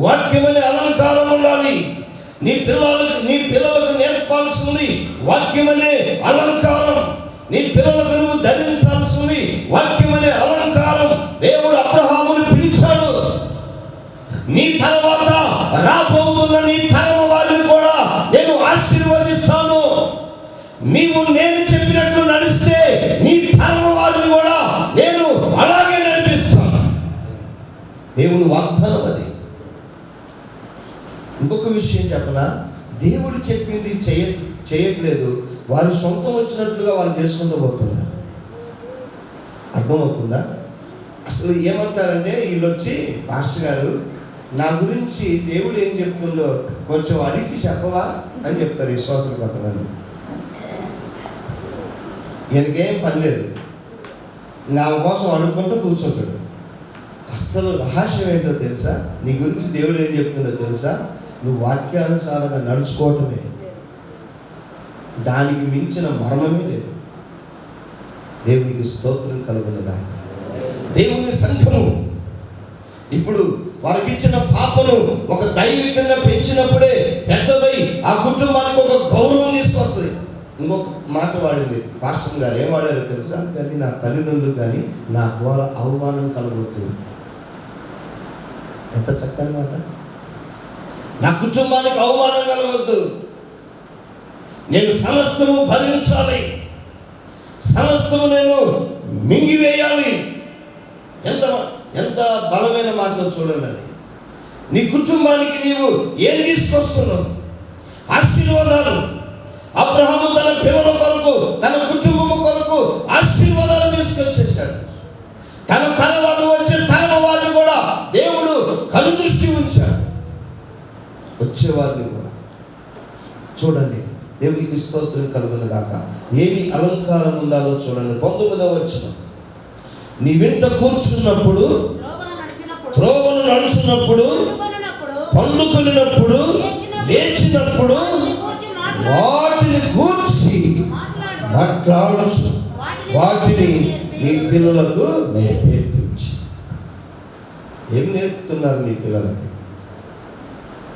వాక్యమనే అలంకారం ఉండాలి. నీ పిల్లలకు నేర్పాల్సింది వాక్యమనే అలంకారం. నీ పిల్లలకు నువ్వు ధరించాల్సింది వాక్యమనే అలంకారం. దేవుడు అబ్రహామును పిలిచాడు. నీ తర్వాత రాబోతున్న నీ తరం వారిని కూడా నేను ఆశీర్వదిస్తాను. నీవు నేను చెప్పినట్లు నడిస్తే నీ తరం వారిని కూడా నేను అలాగే నడిపిస్తాను. దేవుని వాగ్దానం అది. ఇంకొక విషయం చెప్పనా, దేవుడు చెప్పింది చేయట్లేదు, వారి సొంతం వచ్చినట్లుగా వాళ్ళు చేసుకుంటూ పోతున్నారు. అర్థమవుతుందా? అసలు ఏమంటారంటే వీళ్ళు వచ్చి, పాస్టర్ గారు నా గురించి దేవుడు ఏం చెప్తుందో కొంచెం అడిగి చెప్పవా అని చెప్తారు విశ్వాసులు కొంతమంది. ఈయనకేం పని లేదు, నా కోసం అడుక్కుంటూ కూర్చోతాడు. అస్సలు రహస్యం ఏంటో తెలుసా? నీ గురించి దేవుడు ఏం చెప్తుందో తెలుసా? నువ్వు వాక్యానుసారంగా నడుచుకోవటమే, దానికి మించిన మర్మమే లేదు. దేవునికి స్తోత్రం కలుగును గాక. దేవుని సంఘము ఇప్పుడు వారికి ఇచ్చిన పాపను ఒక దైవికంగా పెంచినప్పుడే పెద్దదై ఆ కుటుంబానికి ఒక గౌరవం తీసుకొస్తుంది. ఇంకొక మాట వాడింది పాస్టర్ గారు, ఏం వాడారో తెలుసా? కానీ నా తల్లిదండ్రులు కానీ నా ద్వారా అవమానం కలగొద్దు. ఎంత చక్కని మాట. నా కుటుంబానికి అవమానం కలగొద్దు, నేను సమస్తము భరించాలి, సమస్తము నేను మింగివేయాలి. ఎంత బలమైన మాట చూడండి అది. నీ కుటుంబానికి నీవు ఏం తీసుకొస్తున్నావు? ఆశీర్వాదాలు. అబ్రహాము తన పిల్లల కొరకు, తన కుటుంబం కొరకు ఆశీర్వాదాలు తీసుకొచ్చేశాడు. తన తర్వాత వచ్చే తరం వారిని కూడా దేవుడు కనుదృష్టి ఉంచాడు. వచ్చేవారిని కూడా చూడండి. దేవునికి స్తోత్రం కలుగును గాక. ఏమి అలంకారం ఉండాలో చూడండి. 19వ వచనం, నీ వెంట కూర్చున్నప్పుడు, త్రోవను నడుచున్నప్పుడు, పండుకొనినప్పుడు, లేచినప్పుడు వాటిని గూర్చి మాట్లాడచ్చు, వాటిని మీ పిల్లలకు నేర్పించి. ఏం నేర్పుతున్నారు మీ పిల్లలకి?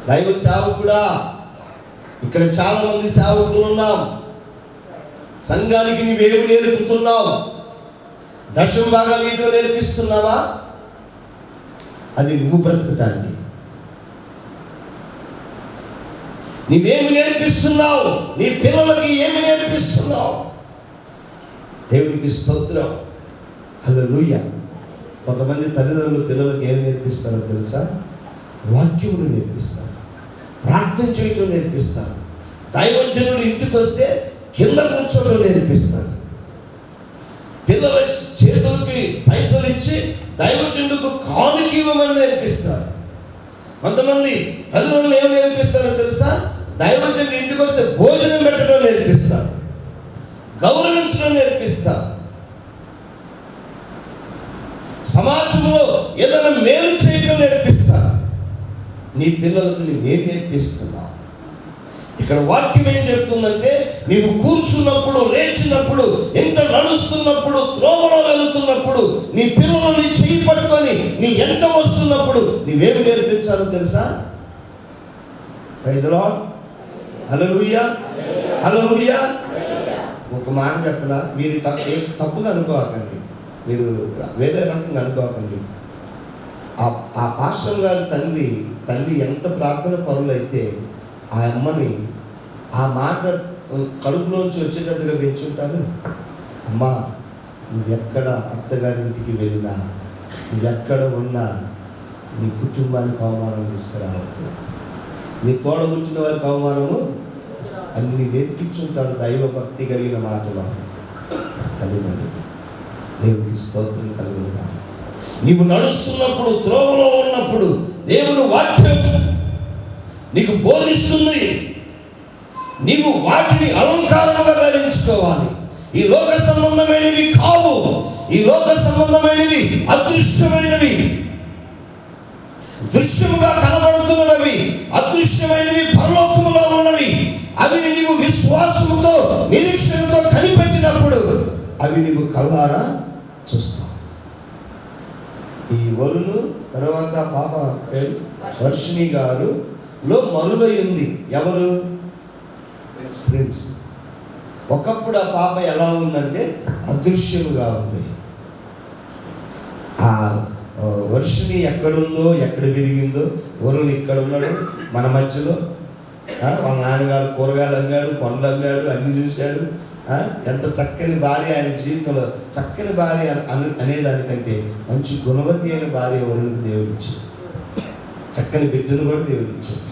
దైవ సేవకుడా, ఇక్కడ చాలా మంది సేవకులు ఉన్నాం. సంఘానికి నీవేమి నేర్పుతున్నావు? దశమ భాగాలు ఏంటో నేర్పిస్తున్నావా? అది నువ్వు బ్రతకటానికి. నీవేమి నేర్పిస్తున్నావు? నీ పిల్లలకి ఏమి నేర్పిస్తున్నావు? దేవునికి స్తోత్రం. హల్లెలూయా. కొంతమంది తల్లిదండ్రులు పిల్లలకి ఏమి నేర్పిస్తారో తెలుసా? వాక్యములు నేర్పిస్తారు, ప్రార్థన చేయటం నేర్పిస్తారు, దైవజనుడు ఇంటికి వస్తే కింద కూర్చోవడం నేర్పిస్తారు, పిల్లల చేతులకి పైసలు ఇచ్చి దైవజనుడికి కానుక ఇవ్వమని నేర్పిస్తారు. కొంతమంది తల్లిదండ్రులు ఏమి నేర్పిస్తారో తెలుసా? దైవజనుడు ఇంటికి వస్తే భోజనం పెట్టడం నేర్పిస్తారు, గౌరవించడం నేర్పిస్తారు, సమాజంలో ఏదైనా మేలు చేయడం నేర్పిస్తారు. నీ పిల్లలకు నువ్వేం నేర్పిస్తున్నావు? ఇక్కడ వాక్యం ఏం చెప్తుందంటే, నీవు కూర్చున్నప్పుడు, లేచినప్పుడు, ఎంత నడుస్తున్నప్పుడు, త్రోవలో వెళుతున్నప్పుడు, నీ పిల్లలని చేయి పట్టుకొని నీ ఎంత వస్తున్నప్పుడు నీవేమి నేర్పించాలో తెలుసా? Praise the Lord. Hallelujah, hallelujah. ఒక మాట చెప్పనా, మీరు తప్పుగా అనుకోకండి, మీరు వేరే రకంగా అనుకోకండి. ఆ పాస్టర్ గారి తల్లి ఎంత ప్రార్థన పరులైతే ఆ అమ్మని ఆ మాట కడుపులోంచి వచ్చేటట్టుగా పెంచుంటారు. అమ్మా, నువ్వెక్కడ అత్తగారింటికి వెళ్ళినా, నువ్వెక్కడ ఉన్నా నీ కుటుంబానికి అవమానం తీసుకురావద్దు, నీ తోడబుట్టిన వారికి అవమానము అన్ని నేర్పించుంటారు. దైవభక్తి కలిగిన మాటలు తల్లిదండ్రులు. దేవునికి స్తోత్రం కలుగునుగా. నీవు నడుస్తున్నప్పుడు, త్రోవలో ఉన్నప్పుడు దేవుని వాక్యం నీకు బోధిస్తుంది. నీవు వాటిని అలంకారముగా ధరించుకోవాలి. ఈ లోక సంబంధమైనవి కావు, ఈ లోక సంబంధమైనవి అదృశ్యమైనవి. దృశ్యముగా కనబడుతున్నవి, అదృశ్యమైనవి పరలోకములో ఉన్నవి. అవి నీవు విశ్వాసముతో, నిరీక్షణతో కనిపెట్టినప్పుడు అవి నీవు కళ్ళారా చూస్తావు. ఈ వరుణు తర్వాత పాప పేరు వర్షిణి గారు లో మరుగై ఉంది. ఎవరు? ప్రిన్స్. ఒకప్పుడు ఆ పాప ఎలా ఉందంటే అదృశ్యముగా ఉంది. ఆ వర్షిణి ఎక్కడుందో, ఎక్కడ పెరిగిందో, వరుణ్ ఇక్కడ ఉన్నాడు మన మధ్యలో. వాళ్ళ నాన్నగారు కూరగాయలు అమ్మాడు, పండ్లు అమ్మాడు, అన్ని చూశాడు. ఎంత చక్కని భార్య ఆయన జీవితంలో. చక్కని భార్య అనేదానికంటే మంచి గుణవతి అయిన భార్య వరుణునికి దేవుడిచ్చాడు. చక్కని బిడ్డను కూడా దేవుడిచ్చాడు.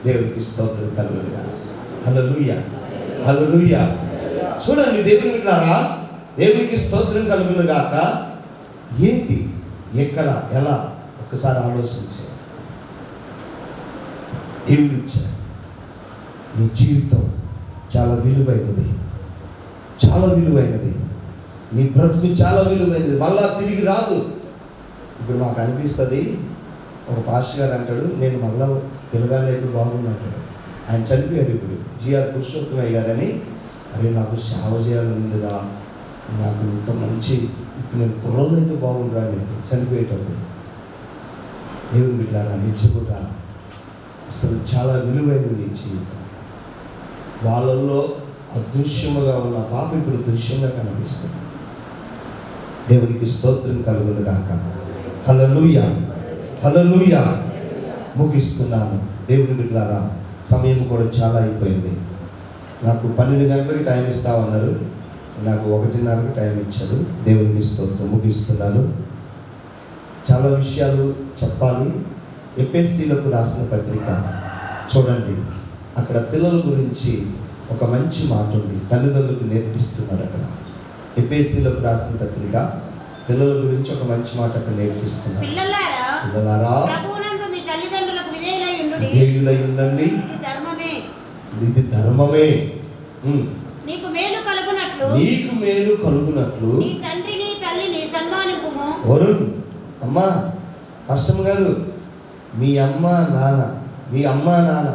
దేవుడికి స్తోత్రం కలుగునుగా. హల్లెలూయా, హల్లెలూయా. చూడండి దేవుని బిడ్డలారా, దేవునికి స్తోత్రం కలుగునుగాక. ఏంటి, ఎక్కడ, ఎలా ఒక్కసారి ఆలోచించారు. దేవుడిచ్చాడు. నీ జీవితం చాలా విలువైనది, చాలా విలువైనది. నీ బ్రతుకు చాలా విలువైనది, మళ్ళా తిరిగి రాదు. ఇప్పుడు మాకు అనిపిస్తుంది, ఒక పాస్టర్ గారు అంటాడు, నేను మళ్ళా పిల్లగాళ్ళు అయితే బాగుంది అంటాడు. ఆయన చనిపోయాడు ఇప్పుడు, జిఆర్ పురుషోత్తమయ్య గారని. అరే నాకు సేవ చేయాలనిందిరా, నాకు ఇంకా మంచి, ఇప్పుడు నేను కుర్రోళ్ళు అయితే బాగుండరా అయితే చనిపోయేటప్పుడు. దేవుని బిడ్డలారా, నిజముగా అసలు చాలా విలువైనది జీవితం. వాళ్ళల్లో అదృశ్యముగా ఉన్న పాప ఇప్పుడు దృశ్యంగా కనిపిస్తుంది. దేవునికి స్తోత్రం కలుగునుగాక. హల్లెలూయా, హల్లెలూయా. ముగిస్తున్నాను. దేవుని బిడ్డలారా, సమయం కూడా చాలా అయిపోయింది. నాకు 12 గంటలకి టైం ఇస్తామన్నారు, నాకు 1:30కి టైం ఇచ్చారు. దేవునికి స్తోత్రం. ముగిస్తున్నాను. చాలా విషయాలు చెప్పాలి. ఎఫెసీలకు రాసిన పత్రిక చూడండి, అక్కడ పిల్లల గురించి ఒక మంచి మాట ఉంది, తల్లిదండ్రులకు నేర్పిస్తున్నాడు అక్కడ. ఎఫెసీయులకు రాసిన పత్రిక పిల్లల గురించి ఒక మంచి మాట అక్కడ నేర్పిస్తున్నాడు. పిల్లలారా విధేయులై ఉండండి, ఇది ధర్మమే. నీకు మేలు కలుగునట్లు వరుణ్ అమ్మా, కష్టం గారు, మీ అమ్మ నాన్న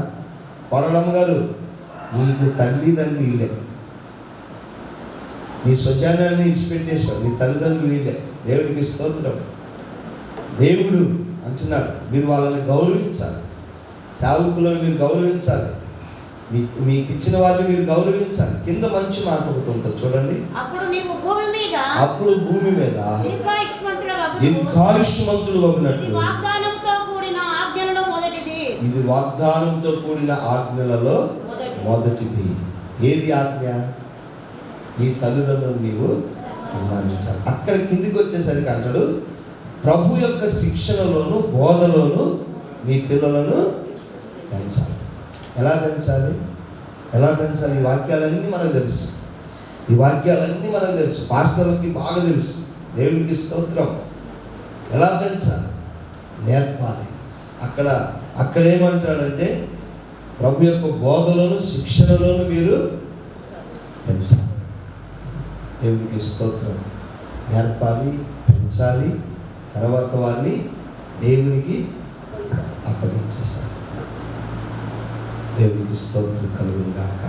కోడలమ్మ గారు, నీకు తల్లిదండ్రులు వీళ్ళే. నీ స్వజనాన్ని ఇన్స్పెక్టేషన్, నీ తల్లిదండ్రులు వీళ్ళే. దేవుడికి స్తోత్రం. దేవుడు అంటున్నాడు, మీరు వాళ్ళని గౌరవించాలి, సేవకులను మీరు గౌరవించాలి, మీకు ఇచ్చిన వారిని మీరు గౌరవించాలి. కింద మంచి మాట ఒకటి ఉంటుంది చూడండి. అప్పుడు భూమి మీద దీర్ఘాయుష్మంతుడు అగినట్లు. ఇది వాగ్దానంతో కూడిన ఆజ్ఞలలో మొదటిది. ఏది ఆజ్ఞ? నీ తల్లిదండ్రులను నీవు సన్మానించాలి. అక్కడ కిందికి వచ్చేసరికి అంటాడు, ప్రభు యొక్క శిక్షణలోను బోధలోను నీ పిల్లలను పెంచాలి. ఎలా పెంచాలి? ఈ వాక్యాలన్నీ మనకు తెలుసు. పాస్టర్లకి బాగా తెలుసు. దేవునికి స్తోత్రం. ఎలా పెంచాలి? నేర్పాలి. అక్కడ ఏమంటాడంటే, ప్రభు యొక్క బోధలోను శిక్షణలోను మీరు పెంచాలి. దేవునికి స్తోత్రం. నేర్పాలి, పెంచాలి, తర్వాత వారిని దేవునికి అప్పగించేసాలి. దేవునికి స్తోత్రం కలుగును గాక.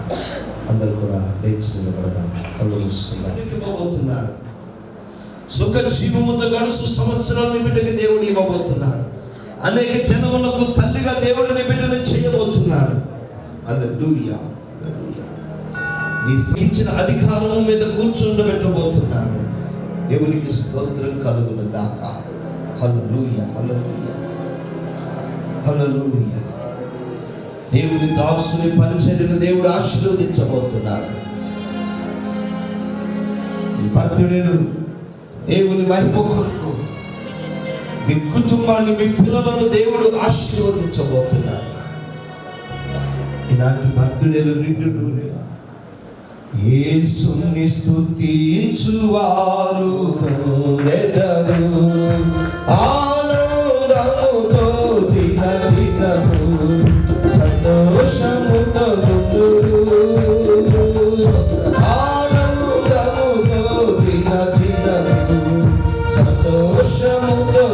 అందరూ కూడా లేచి నిలబడదాం, కళ్ళు మూసుకుందాం. ఇవ్వబోతున్నాడు సుఖ జీవముతో గడుసు సంవత్సరాలు బిడ్డకి దేవుడు ఇవ్వబోతున్నాడు. అనేక జనములకు తల్లిగా దేవుడిని బిడ్డను చేయబోతున్నాడు. హల్లెలూయా. నీ ఇచ్చిన అధికారం మీద కూర్చుండబెట్టబోతున్నాడు. దేవునికి స్తోత్రం కలుగును గాక. హల్లెలూయా, హల్లెలూయా, హల్లెలూయా. దేవుని దాసుని పరిచర్యను దేవుడు ఆశీర్వదించబోతున్నాడు. ఈ భక్తుడు దేవుని మహిమ కొరకు మీ కుటుంబాన్ని, మీ పిల్లలను దేవుడు ఆశీర్వదించబోతున్నాడు. ఇలాంటి భక్తుడు నిండు యేసుని స్తుతించువారు ఆనందముతో దినదినము సంతోషముతో ఆనందముతో దినదినము సంతోషముతో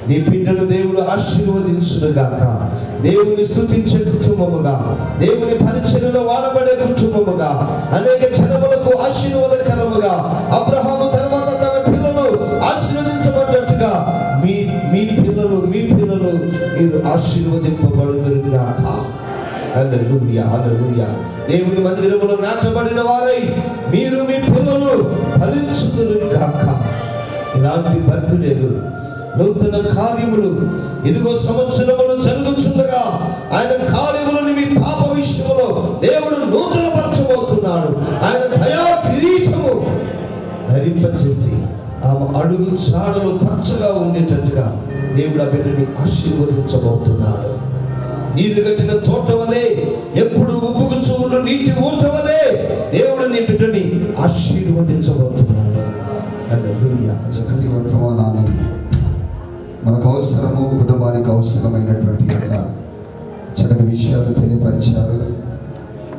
నీ బిడ్డను దేవుడు ఆశీర్వదించునుగాక. దేవుని స్తుతించే కుటుంబముగా, దేవుని పరిచర్యలో వాడబడే కుటుంబముగా, అనేక జనములకు ఆశీర్వాదకరముగా, అబ్రహాము తర్వాత తన పిల్లలు ఆశీర్వదించబడ్డట్టుగా మీ పిల్లలు మీరు ఆశీర్వదింపబడుదురుగాక. హల్లెలూయా, హల్లెలూయా. దేవుని మందిరములో నాటబడిన వారై మీరు మీ పిల్లలు ఫలించుదురు గాక. ఇలాంటి బర్త్డేలు, నూతన కార్యములు ఇదిగో సంవత్సరములు జరుగుతుండగా ఆయన కార్యములను మీ పాప విషయంలో దేవుడు నూతన పరచబోతున్నాడు. ఆయన దయా కిరీటము ధరింపచేసి ఆమె అడుగు చాడలు పచ్చగా ఉండేటట్టుగా దేవుడు ఆ బిడ్డని ఆశీర్వదించబోతున్నాడు. నీరు కట్టిన తోట వలె, ఎప్పుడు ఉప్పుగుచ్చు ఉండు నీటి ఊట వలె దేవుడు నీ బిడ్డని ఆశీర్వదించబోతున్నాడు. హల్లెలూయా. చక్కటి వర్తమానాన్ని మనకు అవసరము, కుటుంబానికి అవసరమైనటువంటి యొక్క చక్కటి విషయాలు తెలియపరిచారు.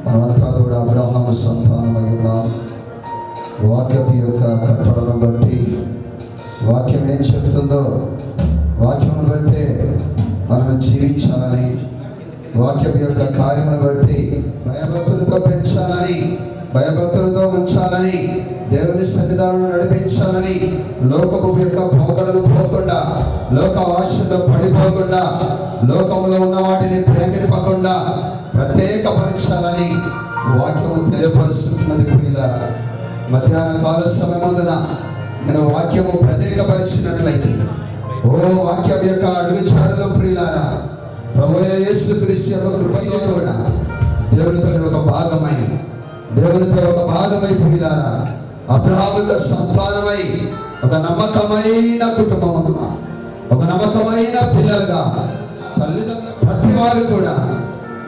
మనమంతా కూడా అబ్రహాము సంతానమై ఉన్నాం. వాక్యపు యొక్క కట్టడలను బట్టి, వాక్యం ఏం చెప్తుందో వాక్యం బట్టి మనం జీవించాలని, వాక్యం యొక్క కార్యమును బట్టి భయభక్తులతో పెంచాలని, భయభక్తులతో ఉంచాలని, దేవుని సన్నిధానం నడిపించాలని, లోకపు యొక్క పోకడలు పోకుండా, లోక ఆశతో పడిపోకుండా, లోకంలో ఉన్న వాటిని ప్రేమింపకుండా ప్రత్యేకపరచాలని వాక్యము తెలియపరుస్తున్నది. ప్రియులారా, మధ్యాహ్న కాల సమయమందున నేను వాక్యము ప్రత్యేకపరిచినట్లయితే, ఓ వాక్యం యొక్క అడుగు చాడలో ప్రియులారా, ప్రభువైన యేసుక్రీస్తు యొక్క కృపలో కూడా దేవునితో ఒక భాగమై, దేవునితో ఒక భాగమై ప్రియులారా, అబ్రహాము యొక్క సంతానమై ఒక నమ్మకమైన కుటుంబముగా, ఒక నమ్మకమైన పిల్లలుగా, తల్లిదండ్రులు ప్రతి వారు కూడా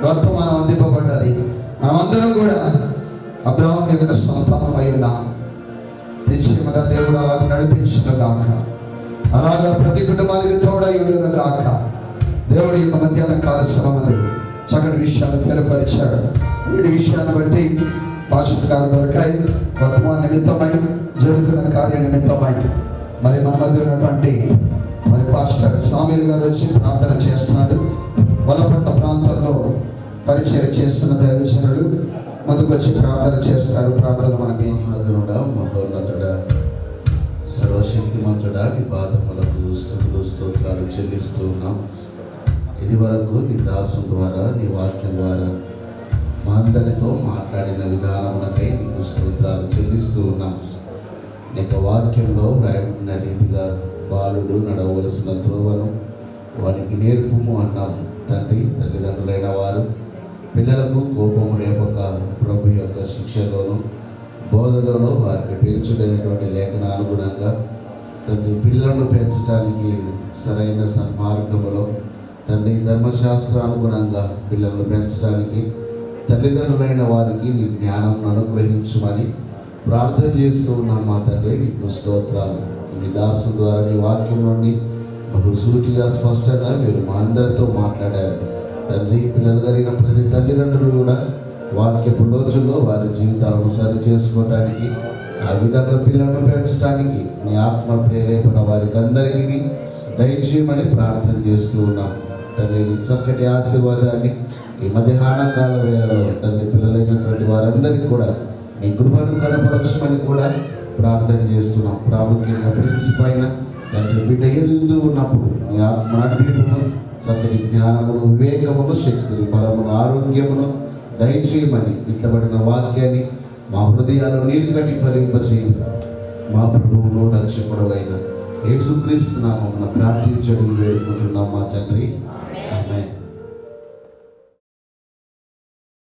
వర్తమానం అందింపబడ్డది. మనమందరం కూడా అబ్రహాము యొక్క సంతానమై ఉన్నాం. నిశ్చయముగా దేవుడు అలాగ నడిపించును గాక, అలాగా ప్రతి కుటుంబానికి తోడై ఉండును గాక. దేవుడి యొక్క మధ్యాహ్న కాల సమయంలో చక్కటి విషయాలు తెలియపరిచాడు. వీటి విషయాన్ని బట్టి భాషకారు దొరకాయి వర్తమాన నిమిత్తమై, జరుగుతున్న కార్య నిమిత్తమై మరి మన మధ్య ఉన్నటువంటి మరి పాస్టర్ స్వామి గారు వచ్చి ప్రార్థన చేస్తున్నాడు. వలపట్ట ప్రాంతంలో పరిచయం చేస్తున్న దైవజనుడు ముందుకు వచ్చి ప్రార్థన చేస్తారు. ప్రార్థన మనకి మహాగణుడా, మహోన్నతుడా, సర్వశక్తిమంతుడా, నీ పాదములకు స్తుతులు స్తోత్రాలు చెల్లిస్తూ ఉన్నాం. ఇది వరకు నీ దాసు ద్వారా, నీ వాక్యం ద్వారా మా అందరితో మాట్లాడిన విధానమునకై నీకు స్తోత్రాలు చెల్లిస్తూ ఉన్నాం. నీకు వాక్యంలో వ్రాయబడిన రీతిగా బాలుడు నడవలసిన త్రోవను వారికి నేర్పుము అన్నాం. తండ్రి, తల్లిదండ్రులైన వారు పిల్లలకు కోపం రేపక ప్రభు యొక్క శిక్షలోను బోధనలో వారిని పెంచుడైనటువంటి లేఖనానుగుణంగా తండ్రి, పిల్లలను పెంచడానికి సరైన సన్మార్గములో తండ్రి, ధర్మశాస్త్రానుగుణంగా పిల్లలను పెంచడానికి తల్లిదండ్రులైన వారికి నీ జ్ఞానం అనుగ్రహించమని ప్రార్థన చేస్తూ ఉన్నాం. మా తండ్రి, నీకు స్తోత్రాలు. నీ దాసు ద్వారా నీ వాక్యం నుండి బహు సూటిగా స్పష్టంగా మీరు మా అందరితో మాట్లాడారు. తండ్రి, పిల్లలు కలిగిన ప్రతి తల్లిదండ్రులు కూడా వాక్యపు రోజుల్లో వారి జీవితాలను సరి చేసుకోవటానికి, ఆ విధంగా పిల్లలను పెంచడానికి నీ ఆత్మ ప్రేరేపణ వారికి అందరికీ దయచేయమని ప్రార్థన చేస్తూ ఉన్నాం. తండ్రి, నీ చక్కటి ఆశీర్వాదాన్ని ఈ మధ్యాహ్న కాల వేళలో తండ్రి పిల్లలైనటువంటి వారందరికీ కూడా నీ కృపను కనపరచమని కూడా ప్రార్థన చేస్తున్నాం. ప్రాముఖ్యంగా ప్రిన్స్ పైన తండ్రి బిడ్డ ఎదుగుతూ ఉన్నప్పుడు నీ ఆత్మ నడిపింపును, చక్కటి జ్ఞానమును, వివేకమును, శక్తిని, బలమును, ఆరోగ్యమును దయచేయమని ఇష్టపడిన వాక్యాన్ని మా హృదయాలు నీరు కట్టి ఫలింపచేయ మా ప్రభువును రక్షకుడు అయిన యేసుక్రీస్తు నామమున ప్రార్థించడం వేడుకుంటున్నాం మా తండ్రి. ఆమేన్.